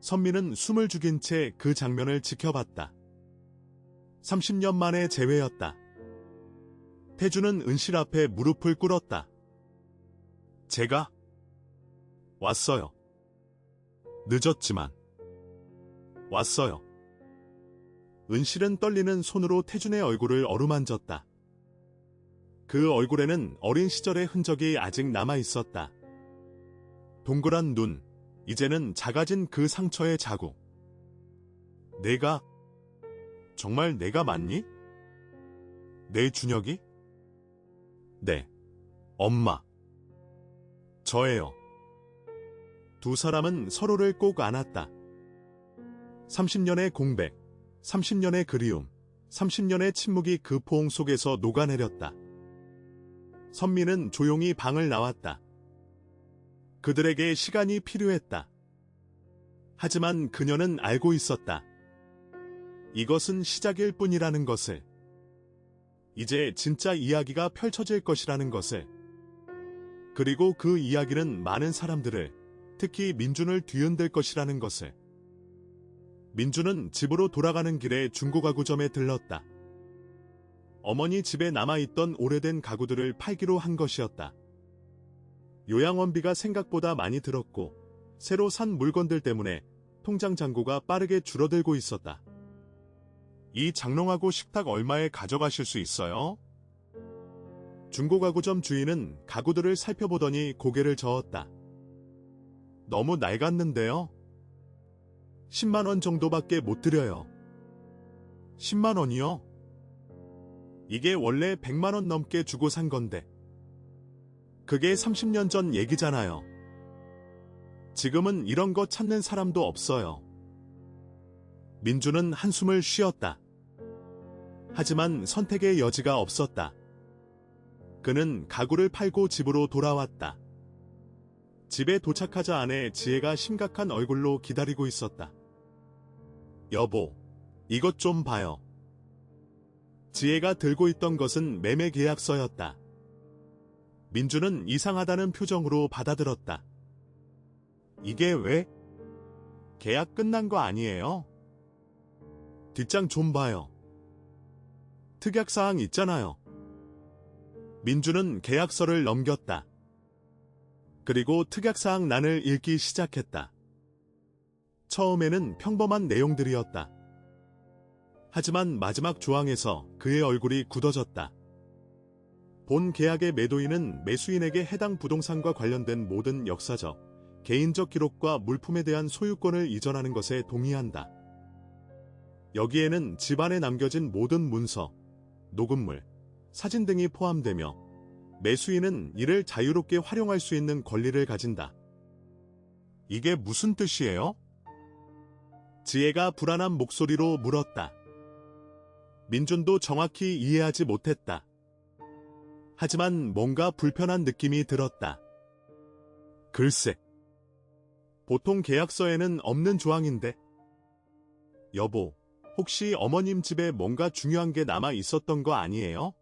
[SPEAKER 1] 선미는 숨을 죽인 채 그 장면을 지켜봤다. 30년 만의 재회였다. 태준은 은실 앞에 무릎을 꿇었다. 제가 왔어요. 늦었지만 왔어요. 은실은 떨리는 손으로 태준의 얼굴을 어루만졌다. 그 얼굴에는 어린 시절의 흔적이 아직 남아 있었다. 동그란 눈, 이제는 작아진 그 상처의 자국. 정말 내가 맞니? 내 준혁이? 네, 엄마. 저예요. 두 사람은 서로를 꼭 안았다. 30년의 공백, 30년의 그리움, 30년의 침묵이 그 포옹 속에서 녹아내렸다. 선미는 조용히 방을 나왔다. 그들에게 시간이 필요했다. 하지만 그녀는 알고 있었다. 이것은 시작일 뿐이라는 것을. 이제 진짜 이야기가 펼쳐질 것이라는 것을. 그리고 그 이야기는 많은 사람들을, 특히 민준을 뒤흔들 것이라는 것을. 민준은 집으로 돌아가는 길에 중고가구점에 들렀다. 어머니 집에 남아있던 오래된 가구들을 팔기로 한 것이었다. 요양원비가 생각보다 많이 들었고 새로 산 물건들 때문에 통장 잔고가 빠르게 줄어들고 있었다. 이 장롱하고 식탁 얼마에 가져가실 수 있어요? 중고가구점 주인은 가구들을 살펴보더니 고개를 저었다. 너무 낡았는데요? 10만 원 정도밖에 못 드려요. 10만 원이요? 이게 원래 100만 원 넘게 주고 산 건데. 그게 30년 전 얘기잖아요. 지금은 이런 거 찾는 사람도 없어요. 민주는 한숨을 쉬었다. 하지만 선택의 여지가 없었다. 그는 가구를 팔고 집으로 돌아왔다. 집에 도착하자 안에 지혜가 심각한 얼굴로 기다리고 있었다. 여보, 이것 좀 봐요. 지혜가 들고 있던 것은 매매 계약서였다. 민주는 이상하다는 표정으로 받아들었다. 이게 왜? 계약 끝난 거 아니에요? 뒷장 좀 봐요. 특약사항 있잖아요. 민주는 계약서를 넘겼다. 그리고 특약사항 난을 읽기 시작했다. 처음에는 평범한 내용들이었다. 하지만 마지막 조항에서 그의 얼굴이 굳어졌다. 본 계약의 매도인은 매수인에게 해당 부동산과 관련된 모든 역사적, 개인적 기록과 물품에 대한 소유권을 이전하는 것에 동의한다. 여기에는 집안에 남겨진 모든 문서, 녹음물, 사진 등이 포함되며 매수인은 이를 자유롭게 활용할 수 있는 권리를 가진다. 이게 무슨 뜻이에요? 지혜가 불안한 목소리로 물었다. 민준도 정확히 이해하지 못했다. 하지만 뭔가 불편한 느낌이 들었다. 글쎄, 보통 계약서에는 없는 조항인데. 여보, 혹시 어머님 집에 뭔가 중요한 게 남아 있었던 거 아니에요?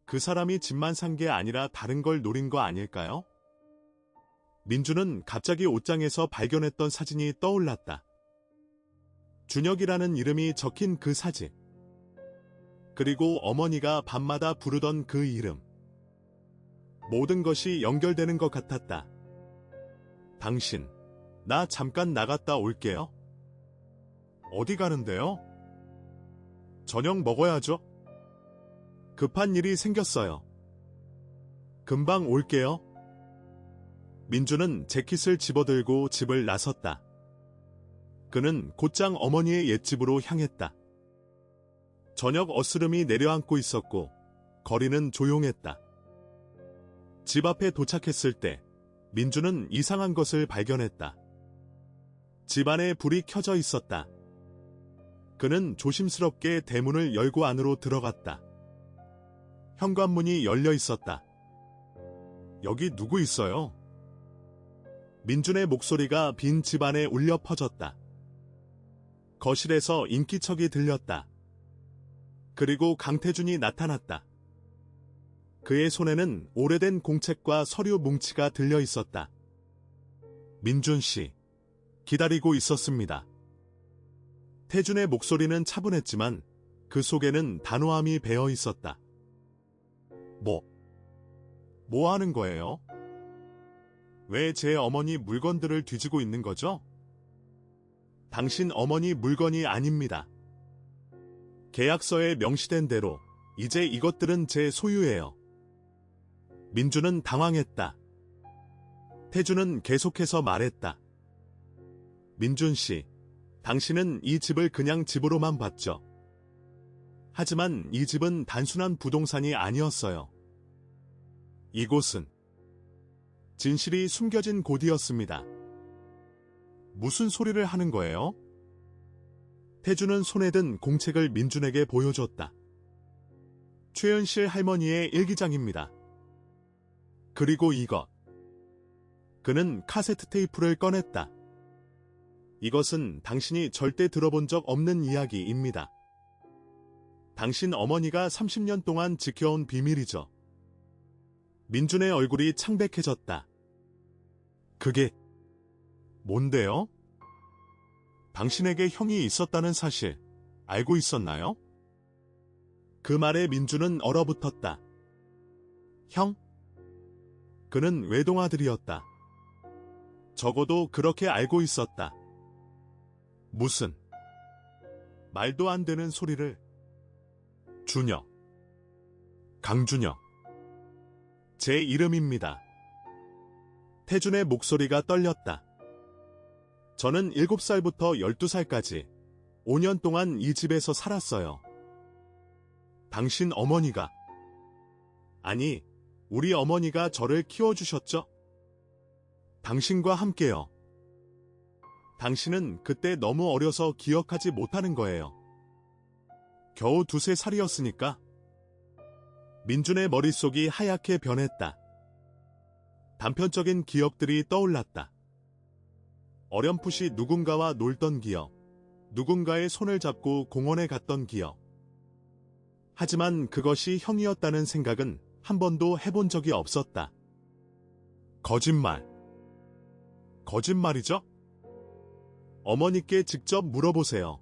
[SPEAKER 1] 그 사람이 집만 산 게 아니라 다른 걸 노린 거 아닐까요? 민주는 갑자기 옷장에서 발견했던 사진이 떠올랐다. 준혁이라는 이름이 적힌 그 사진. 그리고 어머니가 밤마다 부르던 그 이름. 모든 것이 연결되는 것 같았다. 당신, 나 잠깐 나갔다 올게요. 어디 가는데요? 저녁 먹어야죠. 급한 일이 생겼어요. 금방 올게요. 민주는 재킷을 집어들고 집을 나섰다. 그는 곧장 어머니의 옛집으로 향했다. 저녁 어스름이 내려앉고 있었고 거리는 조용했다. 집 앞에 도착했을 때 민주는 이상한 것을 발견했다. 집 안에 불이 켜져 있었다. 그는 조심스럽게 대문을 열고 안으로 들어갔다. 현관문이 열려 있었다. 여기 누구 있어요? 민준의 목소리가 빈 집안에 울려 퍼졌다. 거실에서 인기척이 들렸다. 그리고 강태준이 나타났다. 그의 손에는 오래된 공책과 서류 뭉치가 들려 있었다. 민준 씨, 기다리고 있었습니다. 태준의 목소리는 차분했지만 그 속에는 단호함이 배어 있었다. 뭐 하는 거예요? 왜 제 어머니 물건들을 뒤지고 있는 거죠? 당신 어머니 물건이 아닙니다. 계약서에 명시된 대로 이제 이것들은 제 소유예요. 민주는 당황했다. 태준은 계속해서 말했다. 민준 씨, 당신은 이 집을 그냥 집으로만 봤죠. 하지만 이 집은 단순한 부동산이 아니었어요. 이곳은 진실이 숨겨진 곳이었습니다. 무슨 소리를 하는 거예요? 태준은 손에 든 공책을 민준에게 보여줬다. 최은실 할머니의 일기장입니다. 그리고 이것. 그는 카세트 테이프를 꺼냈다. 이것은 당신이 절대 들어본 적 없는 이야기입니다. 당신 어머니가 30년 동안 지켜온 비밀이죠. 민준의 얼굴이 창백해졌다. 그게 뭔데요? 당신에게 형이 있었다는 사실 알고 있었나요? 그 말에 민준은 얼어붙었다. 형? 그는 외동아들이었다. 적어도 그렇게 알고 있었다. 무슨 말도 안 되는 소리를. 준혁. 강준혁. 제 이름입니다. 태준의 목소리가 떨렸다. 저는 7살부터 12살까지 5년 동안 이 집에서 살았어요. 당신 어머니가, 아니, 우리 어머니가 저를 키워주셨죠? 당신과 함께요. 당신은 그때 너무 어려서 기억하지 못하는 거예요. 겨우 2~3살이었으니까. 민준의 머릿속이 하얗게 변했다. 단편적인 기억들이 떠올랐다. 어렴풋이 누군가와 놀던 기억, 누군가의 손을 잡고 공원에 갔던 기억. 하지만 그것이 형이었다는 생각은 한 번도 해본 적이 없었다. 거짓말. 거짓말이죠? 어머니께 직접 물어보세요.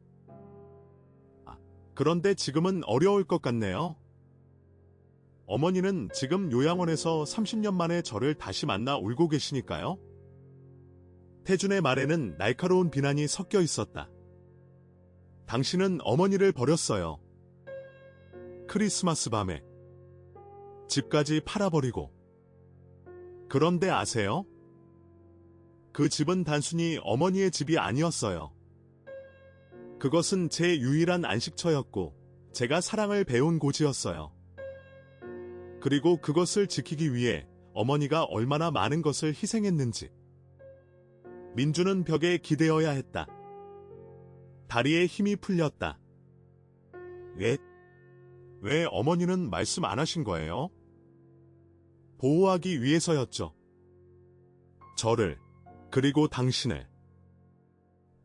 [SPEAKER 1] 그런데 지금은 어려울 것 같네요. 어머니는 지금 요양원에서 30년 만에 저를 다시 만나 울고 계시니까요. 태준의 말에는 날카로운 비난이 섞여 있었다. 당신은 어머니를 버렸어요. 크리스마스 밤에. 집까지 팔아버리고. 그런데 아세요? 그 집은 단순히 어머니의 집이 아니었어요. 그것은 제 유일한 안식처였고 제가 사랑을 배운 곳이었어요. 그리고 그것을 지키기 위해 어머니가 얼마나 많은 것을 희생했는지. 민주는 벽에 기대어야 했다. 다리에 힘이 풀렸다. 왜 어머니는 말씀 안 하신 거예요? 보호하기 위해서였죠. 저를, 그리고 당신을.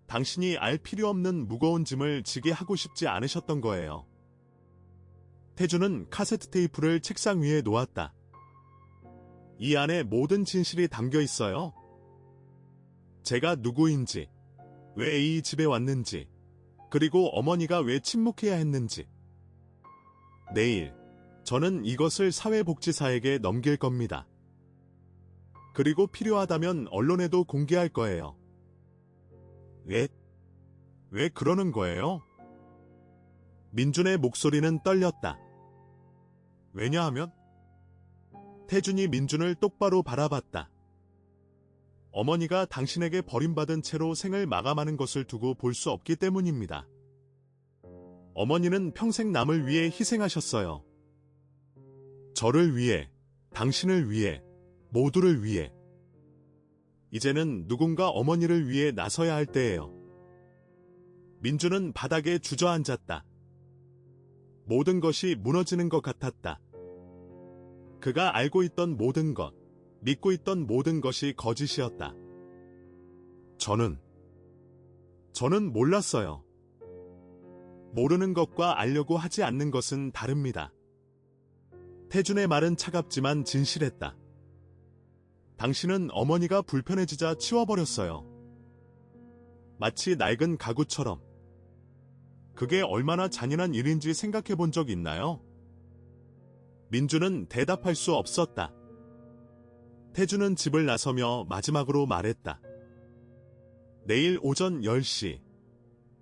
[SPEAKER 1] 당신이 알 필요 없는 무거운 짐을 지게 하고 싶지 않으셨던 거예요. 태준은 카세트 테이프를 책상 위에 놓았다. 이 안에 모든 진실이 담겨 있어요. 제가 누구인지, 왜 이 집에 왔는지, 그리고 어머니가 왜 침묵해야 했는지. 내일, 저는 이것을 사회복지사에게 넘길 겁니다. 그리고 필요하다면 언론에도 공개할 거예요. 왜 그러는 거예요? 민준의 목소리는 떨렸다. 왜냐하면 태준이 민준을 똑바로 바라봤다. 어머니가 당신에게 버림받은 채로 생을 마감하는 것을 두고 볼 수 없기 때문입니다. 어머니는 평생 남을 위해 희생하셨어요. 저를 위해, 당신을 위해, 모두를 위해. 이제는 누군가 어머니를 위해 나서야 할 때예요. 민준은 바닥에 주저앉았다. 모든 것이 무너지는 것 같았다. 그가 알고 있던 모든 것, 믿고 있던 모든 것이 거짓이었다. 저는 몰랐어요. 모르는 것과 알려고 하지 않는 것은 다릅니다. 태준의 말은 차갑지만 진실했다. 당신은 어머니가 불편해지자 치워버렸어요. 마치 낡은 가구처럼. 그게 얼마나 잔인한 일인지 생각해 본 적 있나요? 민준은 대답할 수 없었다. 태준은 집을 나서며 마지막으로 말했다. 내일 오전 10시,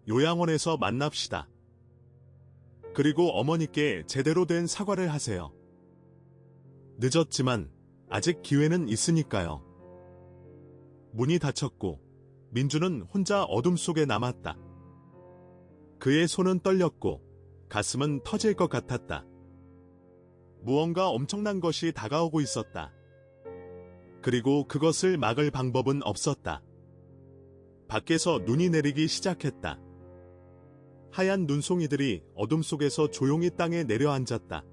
[SPEAKER 1] 요양원에서 만납시다. 그리고 어머니께 제대로 된 사과를 하세요. 늦었지만 아직 기회는 있으니까요. 문이 닫혔고 민준은 혼자 어둠 속에 남았다. 그의 손은 떨렸고 가슴은 터질 것 같았다. 무언가 엄청난 것이 다가오고 있었다. 그리고 그것을 막을 방법은 없었다. 밖에서 눈이 내리기 시작했다. 하얀 눈송이들이 어둠 속에서 조용히 땅에 내려앉았다.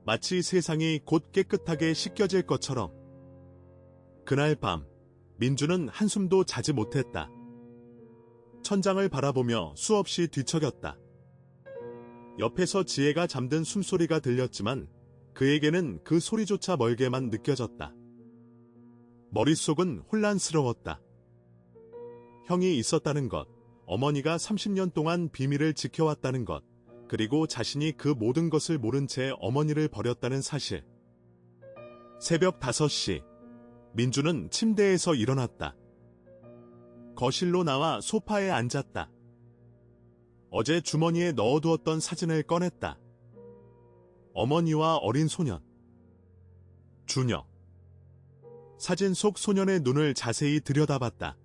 [SPEAKER 1] 마치 세상이 곧 깨끗하게 씻겨질 것처럼. 그날 밤, 민준은 한숨도 자지 못했다. 천장을 바라보며 수없이 뒤척였다. 옆에서 지혜가 잠든 숨소리가 들렸지만 그에게는 그 소리조차 멀게만 느껴졌다. 머릿속은 혼란스러웠다. 형이 있었다는 것, 어머니가 30년 동안 비밀을 지켜왔다는 것, 그리고 자신이 그 모든 것을 모른 채 어머니를 버렸다는 사실. 새벽 5시, 민준은 침대에서 일어났다. 거실로 나와 소파에 앉았다. 어제 주머니에 넣어두었던 사진을 꺼냈다. 어머니와 어린 소년. 준혁. 사진 속 소년의 눈을 자세히 들여다봤다.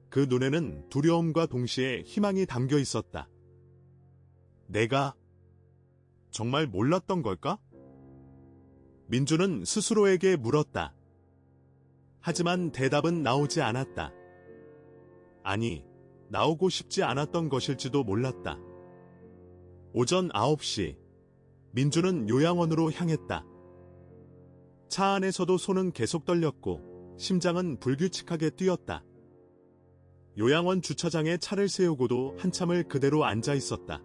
[SPEAKER 1] 그 눈에는 두려움과 동시에 희망이 담겨 있었다. 내가 정말 몰랐던 걸까? 민준은 스스로에게 물었다. 하지만 대답은 나오지 않았다. 아니, 나오고 싶지 않았던 것일지도 몰랐다. 오전 9시, 민준은 요양원으로 향했다. 차 안에서도 손은 계속 떨렸고 심장은 불규칙하게 뛰었다. 요양원 주차장에 차를 세우고도 한참을 그대로 앉아 있었다.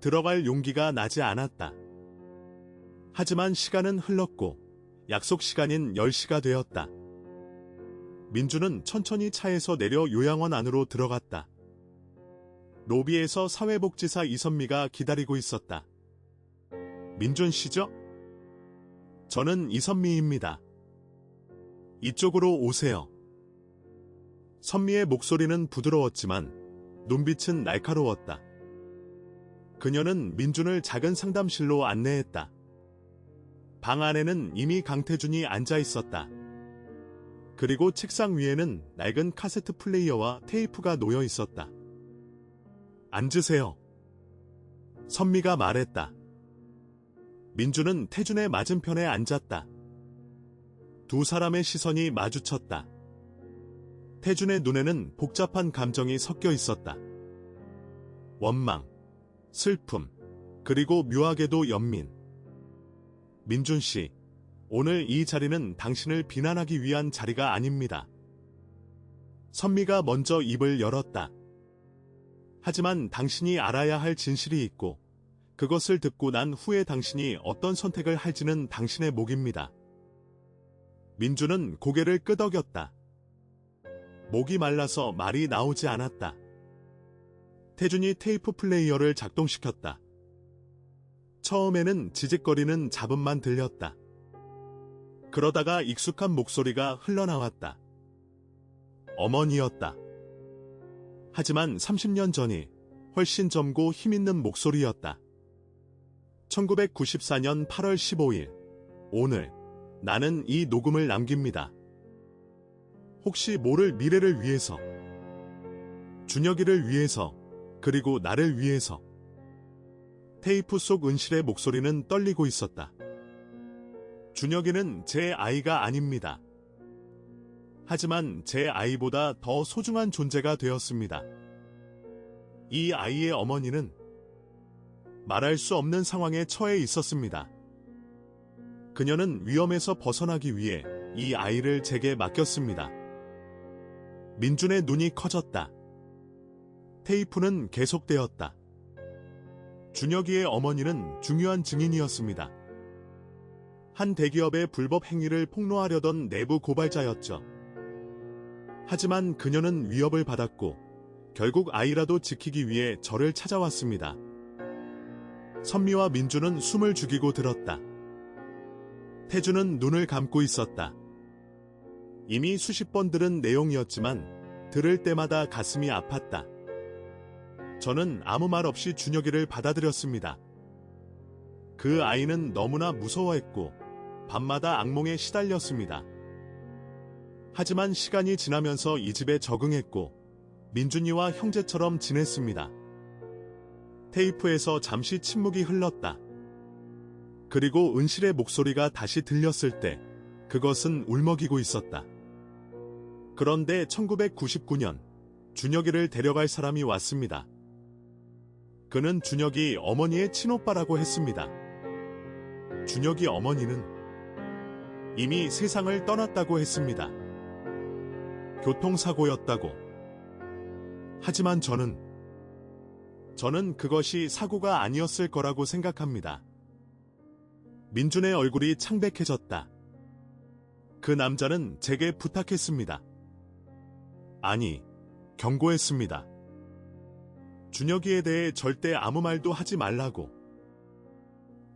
[SPEAKER 1] 들어갈 용기가 나지 않았다. 하지만 시간은 흘렀고 약속 시간인 10시가 되었다. 민준은 천천히 차에서 내려 요양원 안으로 들어갔다. 로비에서 사회복지사 이선미가 기다리고 있었다. 민준 씨죠? 저는 이선미입니다. 이쪽으로 오세요. 선미의 목소리는 부드러웠지만 눈빛은 날카로웠다. 그녀는 민준을 작은 상담실로 안내했다. 방 안에는 이미 강태준이 앉아 있었다. 그리고 책상 위에는 낡은 카세트 플레이어와 테이프가 놓여 있었다. 앉으세요. 선미가 말했다. 민준은 태준의 맞은편에 앉았다. 두 사람의 시선이 마주쳤다. 태준의 눈에는 복잡한 감정이 섞여 있었다. 원망, 슬픔, 그리고 묘하게도 연민. 민준 씨, 오늘 이 자리는 당신을 비난하기 위한 자리가 아닙니다. 선미가 먼저 입을 열었다. 하지만 당신이 알아야 할 진실이 있고 그것을 듣고 난 후에 당신이 어떤 선택을 할지는 당신의 몫입니다. 민주는 고개를 끄덕였다. 목이 말라서 말이 나오지 않았다. 태준이 테이프 플레이어를 작동시켰다. 처음에는 지직거리는 잡음만 들렸다. 그러다가 익숙한 목소리가 흘러나왔다. 어머니였다. 하지만 30년 전이 훨씬 젊고 힘있는 목소리였다. 1994년 8월 15일, 오늘 나는 이 녹음을 남깁니다. 혹시 모를 미래를 위해서, 준혁이를 위해서, 그리고 나를 위해서. 테이프 속 은실의 목소리는 떨리고 있었다. 준혁이는 제 아이가 아닙니다. 하지만 제 아이보다 더 소중한 존재가 되었습니다. 이 아이의 어머니는 말할 수 없는 상황에 처해 있었습니다. 그녀는 위험에서 벗어나기 위해 이 아이를 제게 맡겼습니다. 민준의 눈이 커졌다. 테이프는 계속되었다. 준혁이의 어머니는 중요한 증인이었습니다. 한 대기업의 불법 행위를 폭로하려던 내부 고발자였죠. 하지만 그녀는 위협을 받았고 결국 아이라도 지키기 위해 저를 찾아왔습니다. 선미와 민주는 숨을 죽이고 들었다. 태주는 눈을 감고 있었다. 이미 수십 번 들은 내용이었지만 들을 때마다 가슴이 아팠다. 저는 아무 말 없이 준혁이를 받아들였습니다. 그 아이는 너무나 무서워했고 밤마다 악몽에 시달렸습니다. 하지만 시간이 지나면서 이 집에 적응했고 민준이와 형제처럼 지냈습니다. 테이프에서 잠시 침묵이 흘렀다. 그리고 은실의 목소리가 다시 들렸을 때 그것은 울먹이고 있었다. 그런데 1999년 준혁이를 데려갈 사람이 왔습니다. 그는 준혁이 어머니의 친오빠라고 했습니다. 준혁이 어머니는 이미 세상을 떠났다고 했습니다. 교통사고였다고. 하지만 저는 그것이 사고가 아니었을 거라고 생각합니다. 민준의 얼굴이 창백해졌다. 그 남자는 제게 부탁했습니다. 아니, 경고했습니다. 준혁이에 대해 절대 아무 말도 하지 말라고.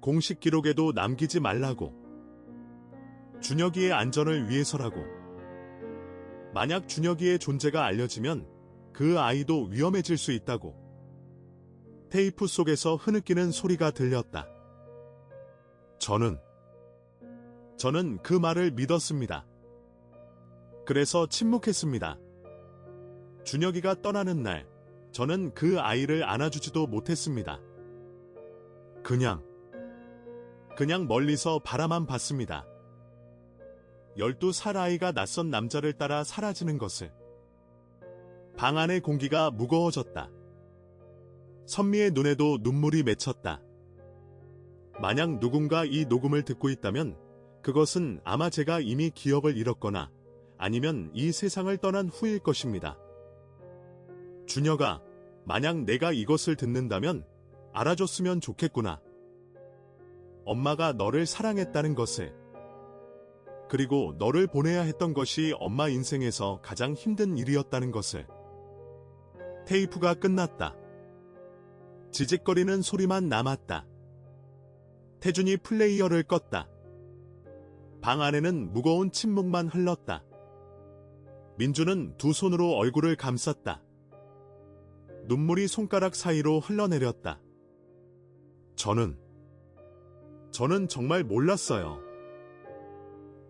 [SPEAKER 1] 공식 기록에도 남기지 말라고. 준혁이의 안전을 위해서라고. 만약 준혁이의 존재가 알려지면 그 아이도 위험해질 수 있다고. 테이프 속에서 흐느끼는 소리가 들렸다. 저는 그 말을 믿었습니다. 그래서 침묵했습니다. 준혁이가 떠나는 날, 저는 그 아이를 안아주지도 못했습니다. 그냥 멀리서 바라만 봤습니다. 12살 아이가 낯선 남자를 따라 사라지는 것을. 방 안의 공기가 무거워졌다. 선미의 눈에도 눈물이 맺혔다. 만약 누군가 이 녹음을 듣고 있다면 그것은 아마 제가 이미 기억을 잃었거나 아니면 이 세상을 떠난 후일 것입니다. 준혁아, 만약 내가 이것을 듣는다면 알아줬으면 좋겠구나. 엄마가 너를 사랑했다는 것을. 그리고 너를 보내야 했던 것이 엄마 인생에서 가장 힘든 일이었다는 것을. 테이프가 끝났다. 지직거리는 소리만 남았다. 태준이 플레이어를 껐다. 방 안에는 무거운 침묵만 흘렀다. 민주는 두 손으로 얼굴을 감쌌다. 눈물이 손가락 사이로 흘러내렸다. 저는 정말 몰랐어요.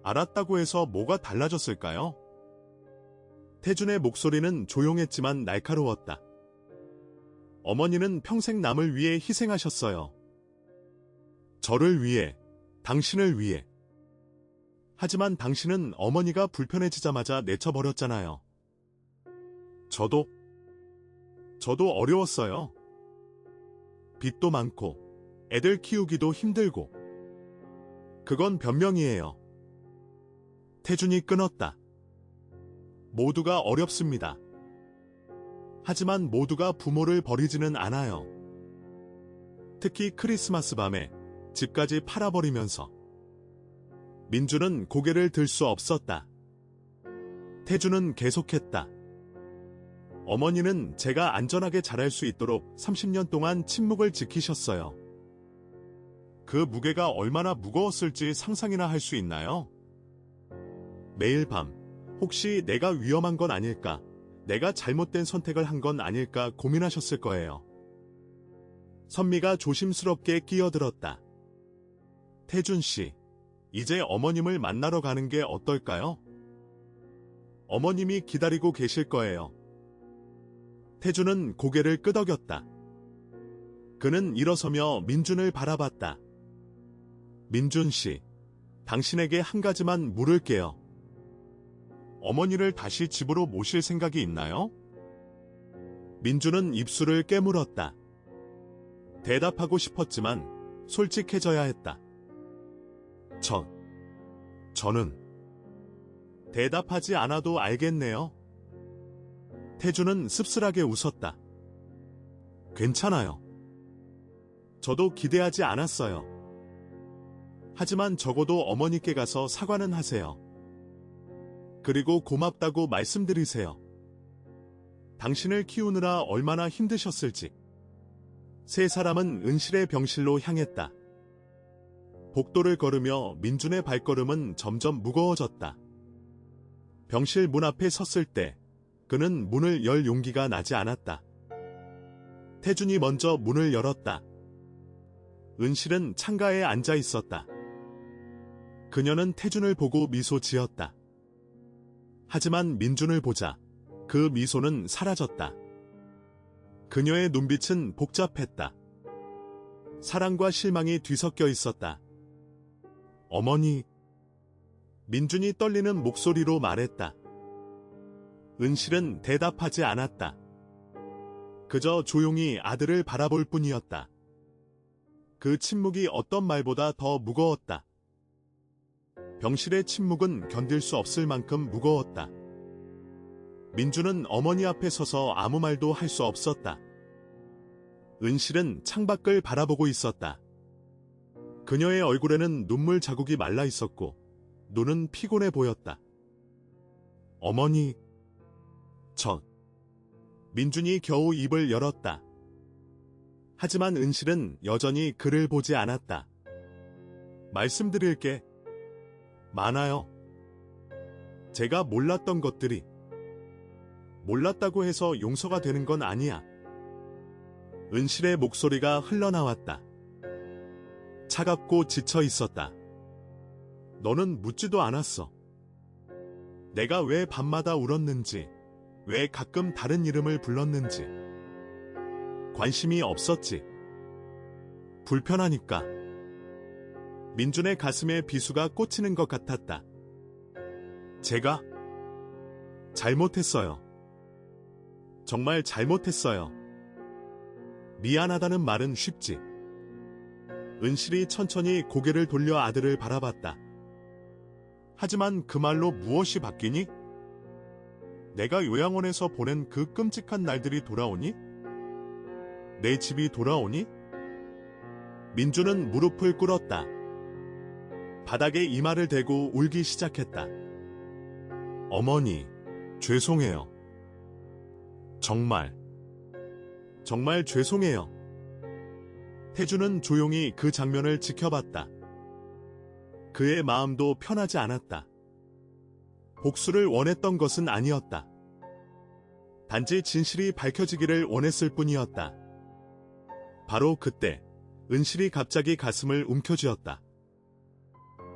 [SPEAKER 1] 알았다고 해서 뭐가 달라졌을까요? 태준의 목소리는 조용했지만 날카로웠다. 어머니는 평생 남을 위해 희생하셨어요. 저를 위해, 당신을 위해. 하지만 당신은 어머니가 불편해지자마자 내쳐버렸잖아요. 저도 어려웠어요. 빚도 많고, 애들 키우기도 힘들고. 그건 변명이에요. 태준이 끊었다. 모두가 어렵습니다. 하지만 모두가 부모를 버리지는 않아요. 특히 크리스마스 밤에 집까지 팔아버리면서. 민주는 고개를 들 수 없었다. 태주는 계속했다. 어머니는 제가 안전하게 자랄 수 있도록 30년 동안 침묵을 지키셨어요. 그 무게가 얼마나 무거웠을지 상상이나 할 수 있나요? 매일 밤, 혹시 내가 위험한 건 아닐까, 내가 잘못된 선택을 한 건 아닐까 고민하셨을 거예요. 선미가 조심스럽게 끼어들었다. 태준 씨, 이제 어머님을 만나러 가는 게 어떨까요? 어머님이 기다리고 계실 거예요. 태준은 고개를 끄덕였다. 그는 일어서며 민준을 바라봤다. 민준 씨, 당신에게 한 가지만 물을게요. 어머니를 다시 집으로 모실 생각이 있나요? 민준은 입술을 깨물었다. 대답하고 싶었지만 솔직해져야 했다. 저는 대답하지 않아도 알겠네요. 태주는 씁쓸하게 웃었다. 괜찮아요. 저도 기대하지 않았어요. 하지만 적어도 어머니께 가서 사과는 하세요. 그리고 고맙다고 말씀드리세요. 당신을 키우느라 얼마나 힘드셨을지. 세 사람은 은실의 병실로 향했다. 복도를 걸으며 민준의 발걸음은 점점 무거워졌다. 병실 문 앞에 섰을 때 그는 문을 열 용기가 나지 않았다. 태준이 먼저 문을 열었다. 은실은 창가에 앉아 있었다. 그녀는 태준을 보고 미소 지었다. 하지만 민준을 보자 그 미소는 사라졌다. 그녀의 눈빛은 복잡했다. 사랑과 실망이 뒤섞여 있었다. 어머니, 민준이 떨리는 목소리로 말했다. 은실은 대답하지 않았다. 그저 조용히 아들을 바라볼 뿐이었다. 그 침묵이 어떤 말보다 더 무거웠다. 병실의 침묵은 견딜 수 없을 만큼 무거웠다. 민준은 어머니 앞에 서서 아무 말도 할 수 없었다. 은실은 창밖을 바라보고 있었다. 그녀의 얼굴에는 눈물 자국이 말라 있었고 눈은 피곤해 보였다. 어머니, 민준이 겨우 입을 열었다. 하지만 은실은 여전히 그를 보지 않았다. 말씀드릴 게 많아요. 제가 몰랐던 것들이. 몰랐다고 해서 용서가 되는 건 아니야. 은실의 목소리가 흘러나왔다. 차갑고 지쳐 있었다. 너는 묻지도 않았어. 내가 왜 밤마다 울었는지, 왜 가끔 다른 이름을 불렀는지. 관심이 없었지. 불편하니까. 민준의 가슴에 비수가 꽂히는 것 같았다. 제가 잘못했어요. 정말 잘못했어요. 미안하다는 말은 쉽지. 은실이 천천히 고개를 돌려 아들을 바라봤다. 하지만 그 말로 무엇이 바뀌니? 내가 요양원에서 보낸 그 끔찍한 날들이 돌아오니? 내 집이 돌아오니? 민준은 무릎을 꿇었다. 바닥에 이마를 대고 울기 시작했다. 어머니, 죄송해요. 정말 죄송해요. 태주는 조용히 그 장면을 지켜봤다. 그의 마음도 편하지 않았다. 복수를 원했던 것은 아니었다. 단지 진실이 밝혀지기를 원했을 뿐이었다. 바로 그때 은실이 갑자기 가슴을 움켜쥐었다.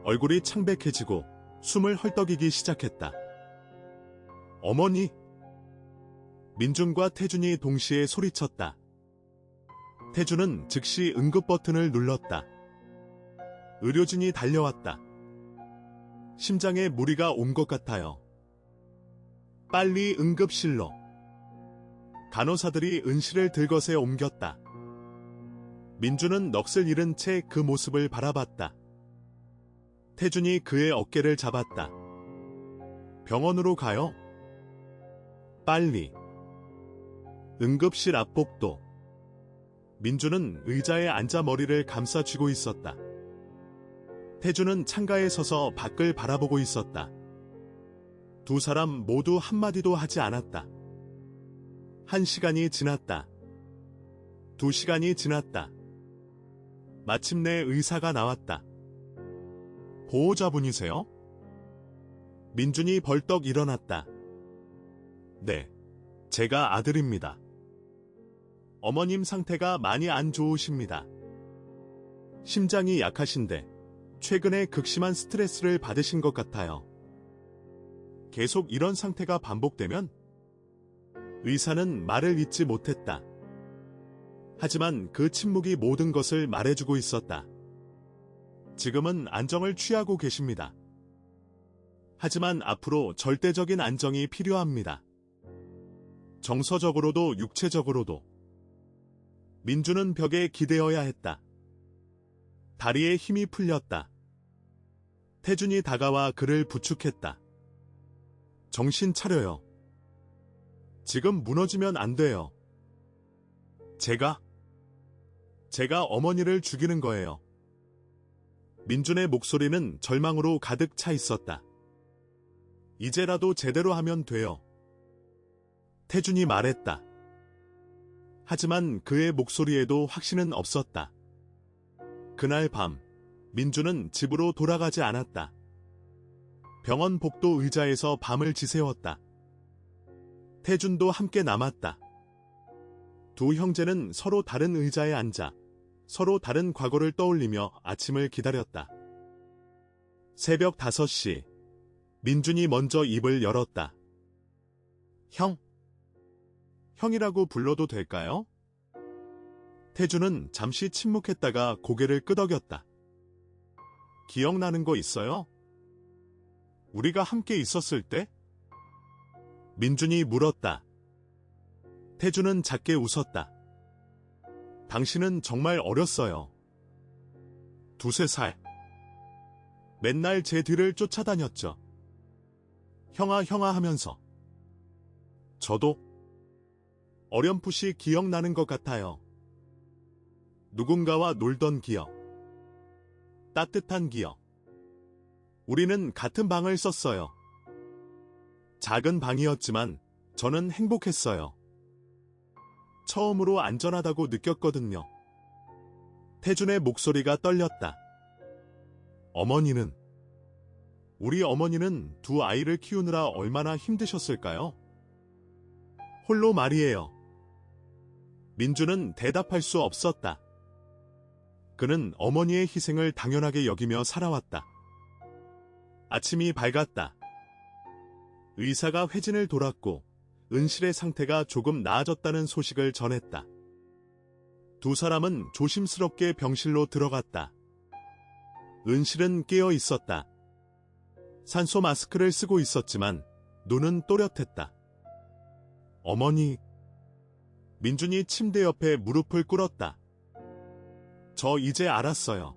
[SPEAKER 1] 얼굴이 창백해지고 숨을 헐떡이기 시작했다. 어머니! 민준과 태준이 동시에 소리쳤다. 태준은 즉시 응급 버튼을 눌렀다. 의료진이 달려왔다. 심장에 무리가 온 것 같아요. 빨리 응급실로. 간호사들이 은실을 들것에 옮겼다. 민준은 넋을 잃은 채 그 모습을 바라봤다. 태준이 그의 어깨를 잡았다. 병원으로 가요. 빨리. 응급실 앞 복도. 민준은 의자에 앉아 머리를 감싸 쥐고 있었다. 태준은 창가에 서서 밖을 바라보고 있었다. 두 사람 모두 한마디도 하지 않았다. 1시간이 지났다. 2시간이 지났다. 마침내 의사가 나왔다. 보호자분이세요? 민준이 벌떡 일어났다. 네, 제가 아들입니다. 어머님 상태가 많이 안 좋으십니다. 심장이 약하신데 최근에 극심한 스트레스를 받으신 것 같아요. 계속 이런 상태가 반복되면 의사는 말을 잇지 못했다. 하지만 그 침묵이 모든 것을 말해주고 있었다. 지금은 안정을 취하고 계십니다. 하지만 앞으로 절대적인 안정이 필요합니다. 정서적으로도 육체적으로도. 민주는 벽에 기대어야 했다. 다리에 힘이 풀렸다. 태준이 다가와 그를 부축했다. 정신 차려요. 지금 무너지면 안 돼요. 제가 어머니를 죽이는 거예요. 민준의 목소리는 절망으로 가득 차 있었다. 이제라도 제대로 하면 돼요. 태준이 말했다. 하지만 그의 목소리에도 확신은 없었다. 그날 밤, 민준은 집으로 돌아가지 않았다. 병원 복도 의자에서 밤을 지새웠다. 태준도 함께 남았다. 두 형제는 서로 다른 의자에 앉아 서로 다른 과거를 떠올리며 아침을 기다렸다. 새벽 5시, 민준이 먼저 입을 열었다. 형이라고 불러도 될까요? 태준은 잠시 침묵했다가 고개를 끄덕였다. 기억나는 거 있어요? 우리가 함께 있었을 때? 민준이 물었다. 태준은 작게 웃었다. 당신은 정말 어렸어요. 2~3살. 맨날 제 뒤를 쫓아다녔죠. 형아 하면서. 저도 어렴풋이 기억나는 것 같아요. 누군가와 놀던 기억. 따뜻한 기억. 우리는 같은 방을 썼어요. 작은 방이었지만 저는 행복했어요. 처음으로 안전하다고 느꼈거든요. 태준의 목소리가 떨렸다. 우리 어머니는 두 아이를 키우느라 얼마나 힘드셨을까요? 홀로 말이에요. 민준은 대답할 수 없었다. 그는 어머니의 희생을 당연하게 여기며 살아왔다. 아침이 밝았다. 의사가 회진을 돌았고 은실의 상태가 조금 나아졌다는 소식을 전했다. 두 사람은 조심스럽게 병실로 들어갔다. 은실은 깨어 있었다. 산소 마스크를 쓰고 있었지만 눈은 또렷했다. 어머니. 민준이 침대 옆에 무릎을 꿇었다. 저 이제 알았어요.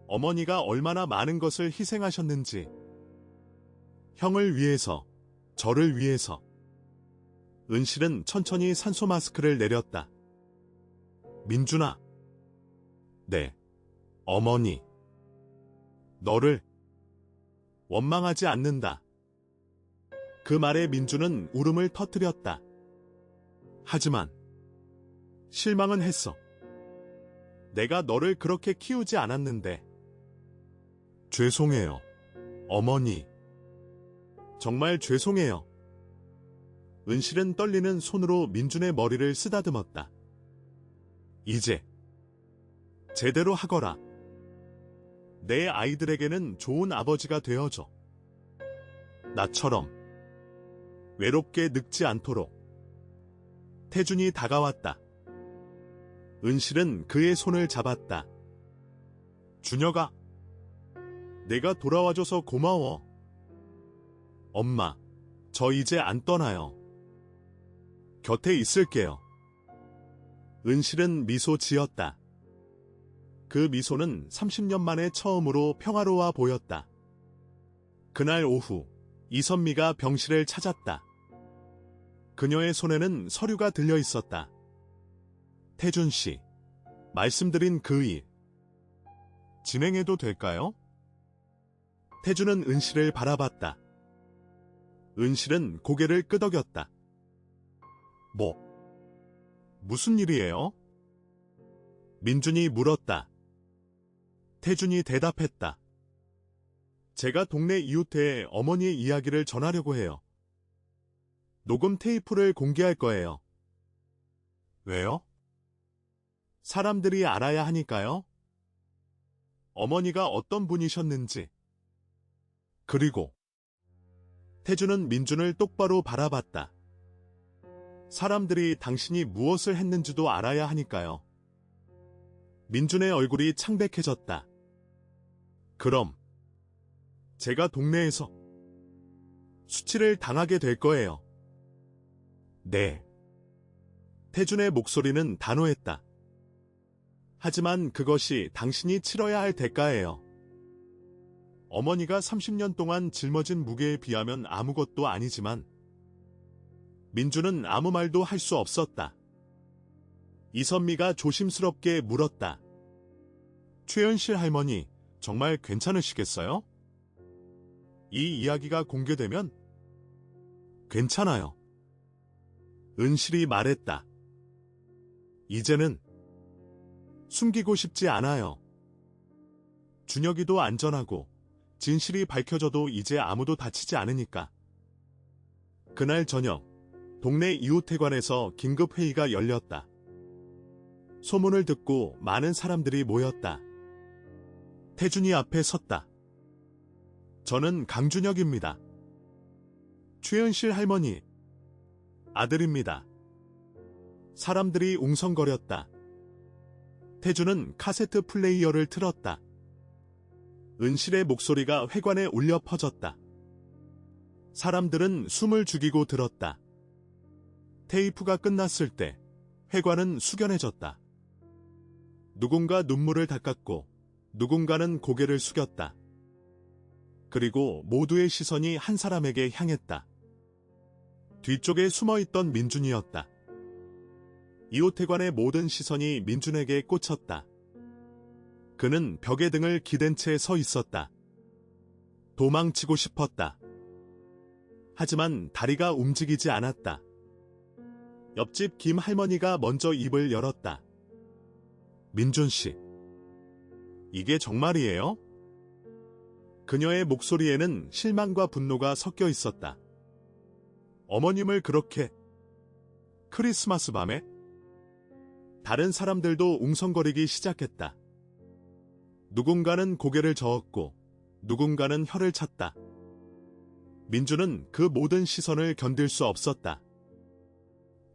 [SPEAKER 1] 어머니가 얼마나 많은 것을 희생하셨는지. 형을 위해서, 저를 위해서. 은실은 천천히 산소 마스크를 내렸다. 민준아. 네, 어머니. 너를 원망하지 않는다. 그 말에 민준은 울음을 터뜨렸다. 하지만 실망은 했어. 내가 너를 그렇게 키우지 않았는데. 죄송해요, 어머니. 정말 죄송해요. 은실은 떨리는 손으로 민준의 머리를 쓰다듬었다. 이제 제대로 하거라. 내 아이들에게는 좋은 아버지가 되어줘. 나처럼 외롭게 늙지 않도록. 태준이 다가왔다. 은실은 그의 손을 잡았다. 준혁아, 내가 돌아와줘서 고마워. 엄마, 저 이제 안 떠나요. 곁에 있을게요. 은실은 미소 지었다. 그 미소는 30년 만에 처음으로 평화로워 보였다. 그날 오후, 이선미가 병실을 찾았다. 그녀의 손에는 서류가 들려 있었다. 태준 씨, 말씀드린 그 일. 진행해도 될까요? 태주는 은실을 바라봤다. 은실은 고개를 끄덕였다. 무슨 일이에요? 민준이 물었다. 태준이 대답했다. 제가 동네 이웃에 어머니의 이야기를 전하려고 해요. 녹음 테이프를 공개할 거예요. 왜요? 사람들이 알아야 하니까요. 어머니가 어떤 분이셨는지. 그리고 태준은 민준을 똑바로 바라봤다. 사람들이 당신이 무엇을 했는지도 알아야 하니까요. 민준의 얼굴이 창백해졌다. 그럼 제가 동네에서 수치를 당하게 될 거예요. 네. 태준의 목소리는 단호했다. 하지만 그것이 당신이 치러야 할 대가예요. 어머니가 30년 동안 짊어진 무게에 비하면 아무것도 아니지만 민준은 아무 말도 할 수 없었다. 이선미가 조심스럽게 물었다. 최은실 할머니, 정말 괜찮으시겠어요? 이 이야기가 공개되면? 괜찮아요. 은실이 말했다. 이제는 숨기고 싶지 않아요. 준혁이도 안전하고 진실이 밝혀져도 이제 아무도 다치지 않으니까. 그날 저녁, 동네 이웃회관에서 긴급회의가 열렸다. 소문을 듣고 많은 사람들이 모였다. 태준이 앞에 섰다. 저는 강준혁입니다. 최은실 할머니, 아들입니다. 사람들이 웅성거렸다. 태준은 카세트 플레이어를 틀었다. 은실의 목소리가 회관에 울려 퍼졌다. 사람들은 숨을 죽이고 들었다. 테이프가 끝났을 때 회관은 숙연해졌다. 누군가 눈물을 닦았고 누군가는 고개를 숙였다. 그리고 모두의 시선이 한 사람에게 향했다. 뒤쪽에 숨어있던 민준이었다. 이호태관의 모든 시선이 민준에게 꽂혔다. 그는 벽에 등을 기댄 채 서 있었다. 도망치고 싶었다. 하지만 다리가 움직이지 않았다. 옆집 김 할머니가 먼저 입을 열었다. 민준 씨, 이게 정말이에요? 그녀의 목소리에는 실망과 분노가 섞여 있었다. 어머님을 그렇게 크리스마스 밤에? 다른 사람들도 웅성거리기 시작했다. 누군가는 고개를 저었고 누군가는 혀를 찼다. 민준은 그 모든 시선을 견딜 수 없었다.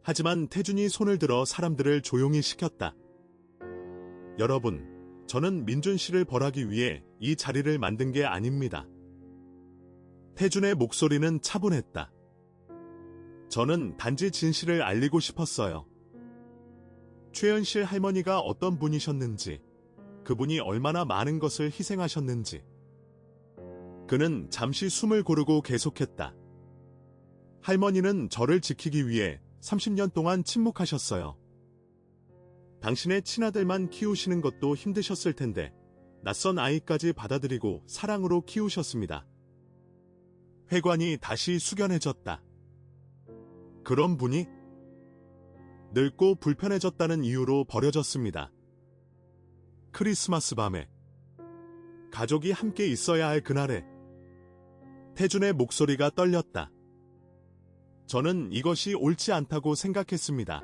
[SPEAKER 1] 하지만 태준이 손을 들어 사람들을 조용히 시켰다. 여러분, 저는 민준 씨를 벌하기 위해 이 자리를 만든 게 아닙니다. 태준의 목소리는 차분했다. 저는 단지 진실을 알리고 싶었어요. 최은실 할머니가 어떤 분이셨는지, 그분이 얼마나 많은 것을 희생하셨는지. 그는 잠시 숨을 고르고 계속했다. 할머니는 저를 지키기 위해 30년 동안 침묵하셨어요. 당신의 친아들만 키우시는 것도 힘드셨을 텐데 낯선 아이까지 받아들이고 사랑으로 키우셨습니다. 회관이 다시 숙연해졌다. 그런 분이 늙고 불편해졌다는 이유로 버려졌습니다. 크리스마스 밤에 가족이 함께 있어야 할 그날에 태준의 목소리가 떨렸다. 저는 이것이 옳지 않다고 생각했습니다.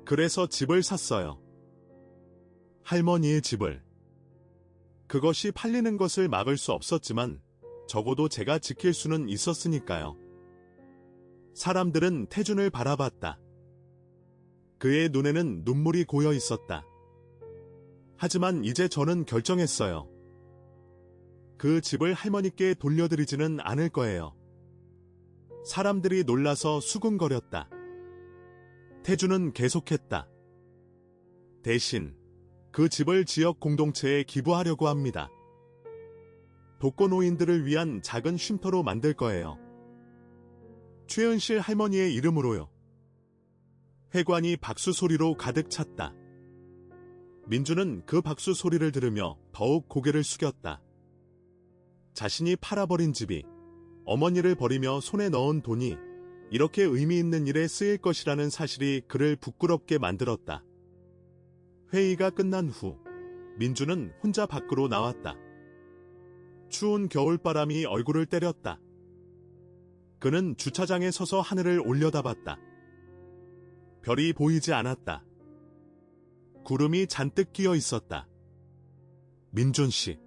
[SPEAKER 1] 그래서 집을 샀어요. 할머니의 집을. 그것이 팔리는 것을 막을 수 없었지만 적어도 제가 지킬 수는 있었으니까요. 사람들은 태준을 바라봤다. 그의 눈에는 눈물이 고여 있었다. 하지만 이제 저는 결정했어요. 그 집을 할머니께 돌려드리지는 않을 거예요. 사람들이 놀라서 수군거렸다. 태준은 계속했다. 대신 그 집을 지역 공동체에 기부하려고 합니다. 독거노인들을 위한 작은 쉼터로 만들 거예요. 최은실 할머니의 이름으로요. 회관이 박수 소리로 가득 찼다. 민주는 그 박수 소리를 들으며 더욱 고개를 숙였다. 자신이 팔아버린 집이 어머니를 버리며 손에 넣은 돈이 이렇게 의미 있는 일에 쓰일 것이라는 사실이 그를 부끄럽게 만들었다. 회의가 끝난 후 민주는 혼자 밖으로 나왔다. 추운 겨울바람이 얼굴을 때렸다. 그는 주차장에 서서 하늘을 올려다봤다. 별이 보이지 않았다. 구름이 잔뜩 끼어 있었다. 민준 씨.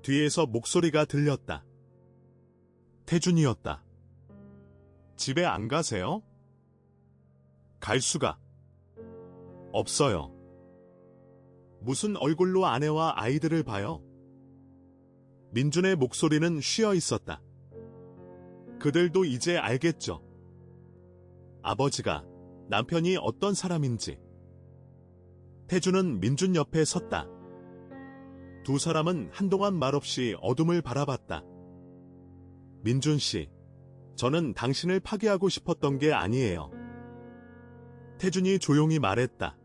[SPEAKER 1] 뒤에서 목소리가 들렸다. 태준이었다. 집에 안 가세요? 갈 수가 없어요. 무슨 얼굴로 아내와 아이들을 봐요? 민준의 목소리는 쉬어 있었다. 그들도 이제 알겠죠. 아버지가 남편이 어떤 사람인지. 태준은 민준 옆에 섰다. 두 사람은 한동안 말없이 어둠을 바라봤다. 민준 씨, 저는 당신을 파괴하고 싶었던 게 아니에요. 태준이 조용히 말했다.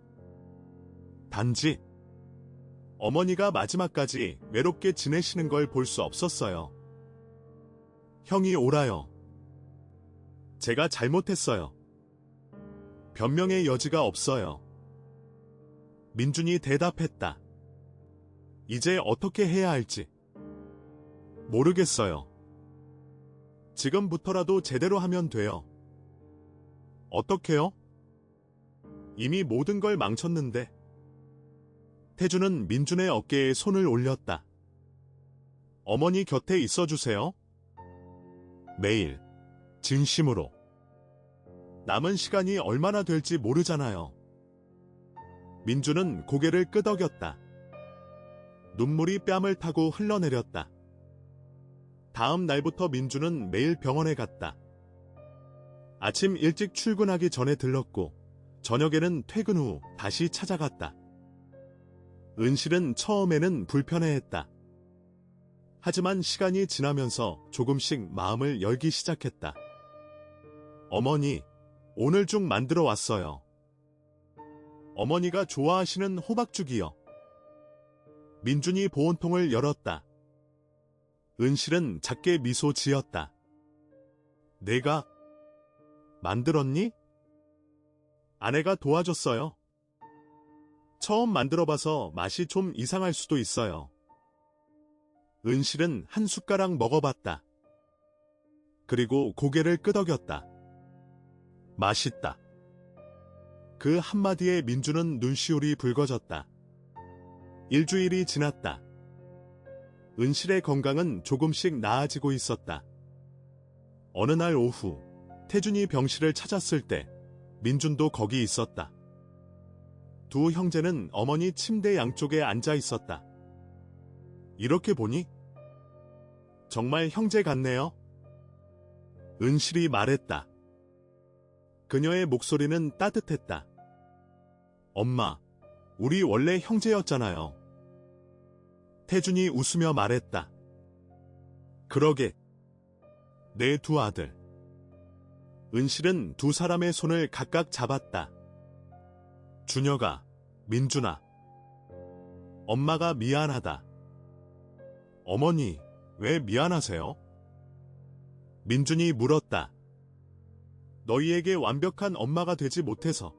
[SPEAKER 1] 단지 어머니가 마지막까지 외롭게 지내시는 걸 볼 수 없었어요. 형이 옳아요. 제가 잘못했어요. 변명의 여지가 없어요. 민준이 대답했다. 이제 어떻게 해야 할지 모르겠어요. 지금부터라도 제대로 하면 돼요. 어떻게요? 이미 모든 걸 망쳤는데. 태준은 민준의 어깨에 손을 올렸다. 어머니 곁에 있어주세요. 매일, 진심으로. 남은 시간이 얼마나 될지 모르잖아요. 민준은 고개를 끄덕였다. 눈물이 뺨을 타고 흘러내렸다. 다음 날부터 민준은 매일 병원에 갔다. 아침 일찍 출근하기 전에 들렀고 저녁에는 퇴근 후 다시 찾아갔다. 은실은 처음에는 불편해했다. 하지만 시간이 지나면서 조금씩 마음을 열기 시작했다. 어머니, 오늘 죽 만들어 왔어요. 어머니가 좋아하시는 호박죽이요. 민준이 보온통을 열었다. 은실은 작게 미소 지었다. 내가 만들었니? 아내가 도와줬어요. 처음 만들어봐서 맛이 좀 이상할 수도 있어요. 은실은 한 숟가락 먹어봤다. 그리고 고개를 끄덕였다. 맛있다. 그 한마디에 민주는 눈시울이 붉어졌다. 일주일이 지났다. 은실의 건강은 조금씩 나아지고 있었다. 어느 날 오후, 태준이 병실을 찾았을 때 민준도 거기 있었다. 두 형제는 어머니 침대 양쪽에 앉아 있었다. 이렇게 보니 정말 형제 같네요. 은실이 말했다. 그녀의 목소리는 따뜻했다. 엄마, 우리 원래 형제였잖아요. 태준이 웃으며 말했다. 그러게. 내 두 아들. 은실은 두 사람의 손을 각각 잡았다. 준혁아, 민준아. 엄마가 미안하다. 어머니, 왜 미안하세요? 민준이 물었다. 너희에게 완벽한 엄마가 되지 못해서.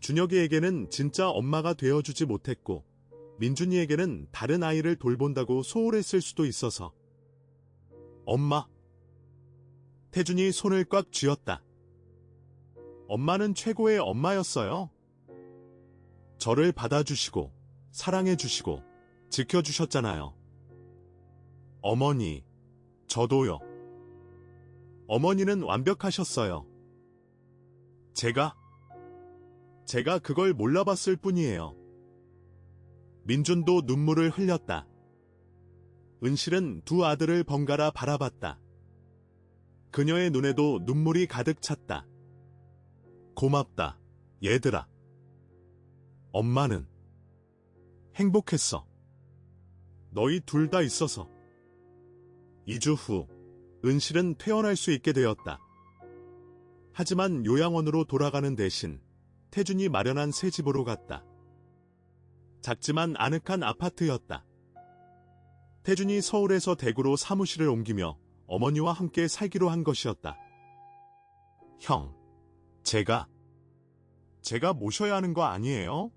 [SPEAKER 1] 준혁이에게는 진짜 엄마가 되어주지 못했고, 민준이에게는 다른 아이를 돌본다고 소홀했을 수도 있어서. 엄마. 태준이 손을 꽉 쥐었다. 엄마는 최고의 엄마였어요. 저를 받아주시고, 사랑해주시고, 지켜주셨잖아요. 어머니, 저도요. 어머니는 완벽하셨어요. 제가 그걸 몰라봤을 뿐이에요. 민준도 눈물을 흘렸다. 은실은 두 아들을 번갈아 바라봤다. 그녀의 눈에도 눈물이 가득 찼다. 고맙다, 얘들아. 엄마는 행복했어. 너희 둘 다 있어서. 2주 후, 은실은 퇴원할 수 있게 되었다. 하지만 요양원으로 돌아가는 대신 태준이 마련한 새 집으로 갔다. 작지만 아늑한 아파트였다. 태준이 서울에서 대구로 사무실을 옮기며 어머니와 함께 살기로 한 것이었다. 형, 제가 모셔야 하는 거 아니에요?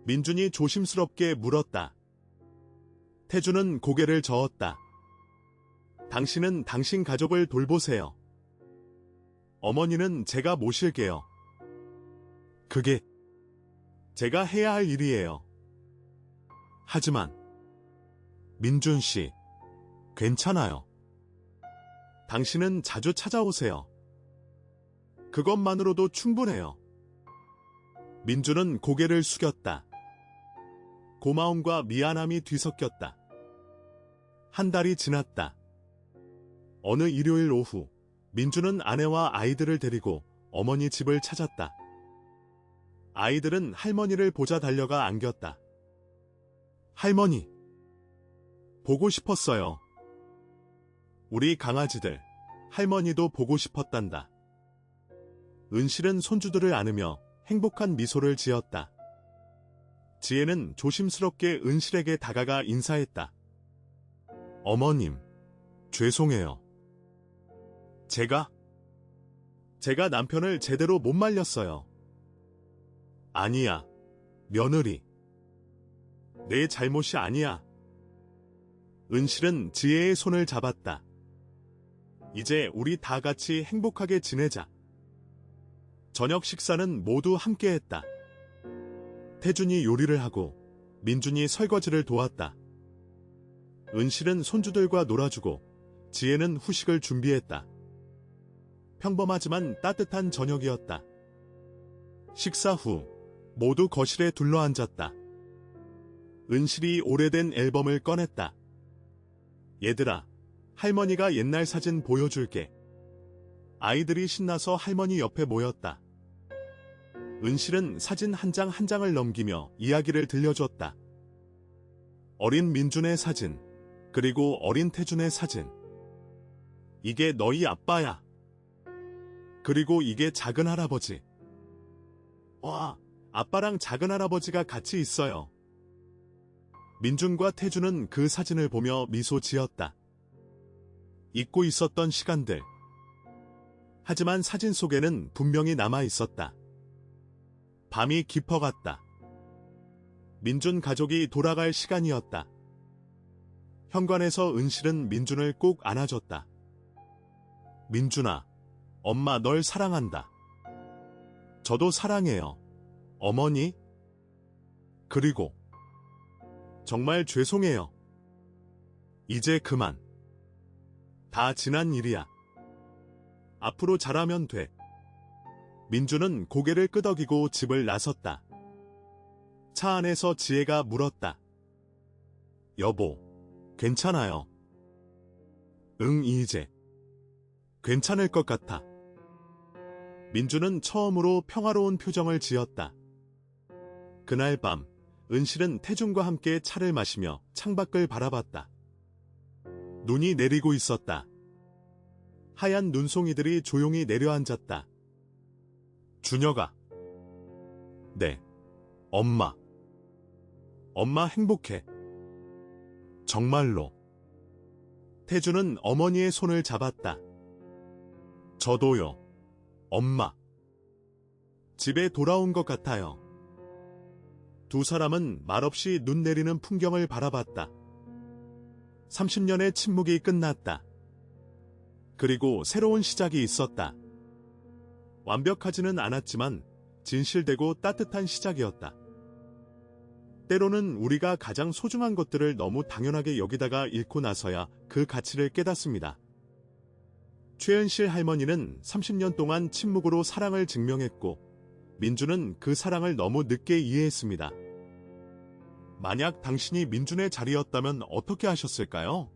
[SPEAKER 1] 민준이 조심스럽게 물었다. 태준은 고개를 저었다. 당신은 당신 가족을 돌보세요. 어머니는 제가 모실게요. 그게 제가 해야 할 일이에요. 하지만 민준 씨, 괜찮아요. 당신은 자주 찾아오세요. 그것만으로도 충분해요. 민준은 고개를 숙였다. 고마움과 미안함이 뒤섞였다. 한 달이 지났다. 어느 일요일 오후, 민준은 아내와 아이들을 데리고 어머니 집을 찾았다. 아이들은 할머니를 보자 달려가 안겼다. 할머니, 보고 싶었어요. 우리 강아지들, 할머니도 보고 싶었단다. 은실은 손주들을 안으며 행복한 미소를 지었다. 지혜는 조심스럽게 은실에게 다가가 인사했다. 어머님, 죄송해요. 제가 남편을 제대로 못 말렸어요. 아니야, 며느리. 내 잘못이 아니야. 은실은 지혜의 손을 잡았다. 이제 우리 다 같이 행복하게 지내자. 저녁 식사는 모두 함께 했다. 태준이 요리를 하고 민준이 설거지를 도왔다. 은실은 손주들과 놀아주고 지혜는 후식을 준비했다. 평범하지만 따뜻한 저녁이었다. 식사 후 모두 거실에 둘러앉았다. 은실이 오래된 앨범을 꺼냈다. 얘들아, 할머니가 옛날 사진 보여줄게. 아이들이 신나서 할머니 옆에 모였다. 은실은 사진 한 장 한 장을 넘기며 이야기를 들려줬다. 어린 민준의 사진, 그리고 어린 태준의 사진. 이게 너희 아빠야. 그리고 이게 작은 할아버지. 와, 아빠랑 작은 할아버지가 같이 있어요. 민준과 태준은 그 사진을 보며 미소 지었다. 잊고 있었던 시간들. 하지만 사진 속에는 분명히 남아 있었다. 밤이 깊어갔다. 민준 가족이 돌아갈 시간이었다. 현관에서 은실은 민준을 꼭 안아줬다. 민준아, 엄마 널 사랑한다. 저도 사랑해요. 어머니. 그리고 정말 죄송해요. 이제 그만. 다 지난 일이야. 앞으로 잘하면 돼. 민준은 고개를 끄덕이고 집을 나섰다. 차 안에서 지혜가 물었다. 여보, 괜찮아요? 응, 이제 괜찮을 것 같아. 민준은 처음으로 평화로운 표정을 지었다. 그날 밤, 은실은 태준과 함께 차를 마시며 창밖을 바라봤다. 눈이 내리고 있었다. 하얀 눈송이들이 조용히 내려앉았다. 준혁아. 네, 엄마. 엄마 행복해. 정말로. 태준은 어머니의 손을 잡았다. 저도요, 엄마. 집에 돌아온 것 같아요. 두 사람은 말없이 눈 내리는 풍경을 바라봤다. 30년의 침묵이 끝났다. 그리고 새로운 시작이 있었다. 완벽하지는 않았지만 진실되고 따뜻한 시작이었다. 때로는 우리가 가장 소중한 것들을 너무 당연하게 여기다가 잃고 나서야 그 가치를 깨닫습니다. 최은실 할머니는 30년 동안 침묵으로 사랑을 증명했고 민준은 그 사랑을 너무 늦게 이해했습니다. 만약 당신이 민준의 자리였다면 어떻게 하셨을까요?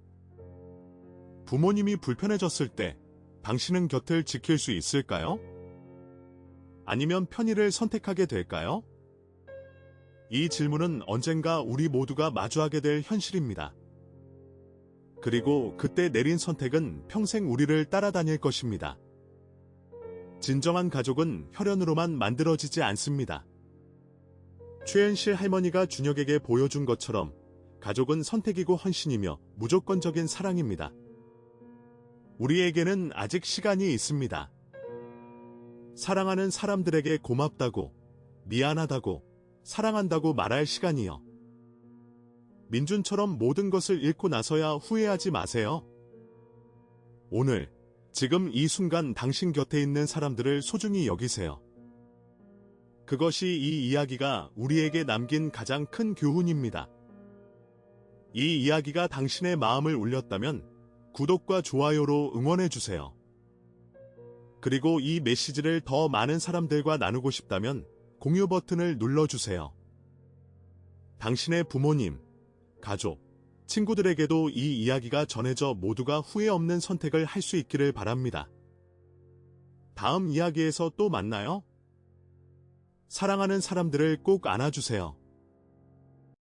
[SPEAKER 1] 부모님이 불편해졌을 때 당신은 곁을 지킬 수 있을까요? 아니면 편의를 선택하게 될까요? 이 질문은 언젠가 우리 모두가 마주하게 될 현실입니다. 그리고 그때 내린 선택은 평생 우리를 따라다닐 것입니다. 진정한 가족은 혈연으로만 만들어지지 않습니다. 최은실 할머니가 준혁에게 보여준 것처럼 가족은 선택이고 헌신이며 무조건적인 사랑입니다. 우리에게는 아직 시간이 있습니다. 사랑하는 사람들에게 고맙다고, 미안하다고, 사랑한다고 말할 시간이요. 민준처럼 모든 것을 잃고 나서야 후회하지 마세요. 오늘, 지금 이 순간 당신 곁에 있는 사람들을 소중히 여기세요. 그것이 이 이야기가 우리에게 남긴 가장 큰 교훈입니다. 이 이야기가 당신의 마음을 울렸다면 구독과 좋아요로 응원해주세요. 그리고 이 메시지를 더 많은 사람들과 나누고 싶다면 공유 버튼을 눌러주세요. 당신의 부모님, 가족, 친구들에게도 이 이야기가 전해져 모두가 후회 없는 선택을 할 수 있기를 바랍니다. 다음 이야기에서 또 만나요. 사랑하는 사람들을 꼭 안아주세요.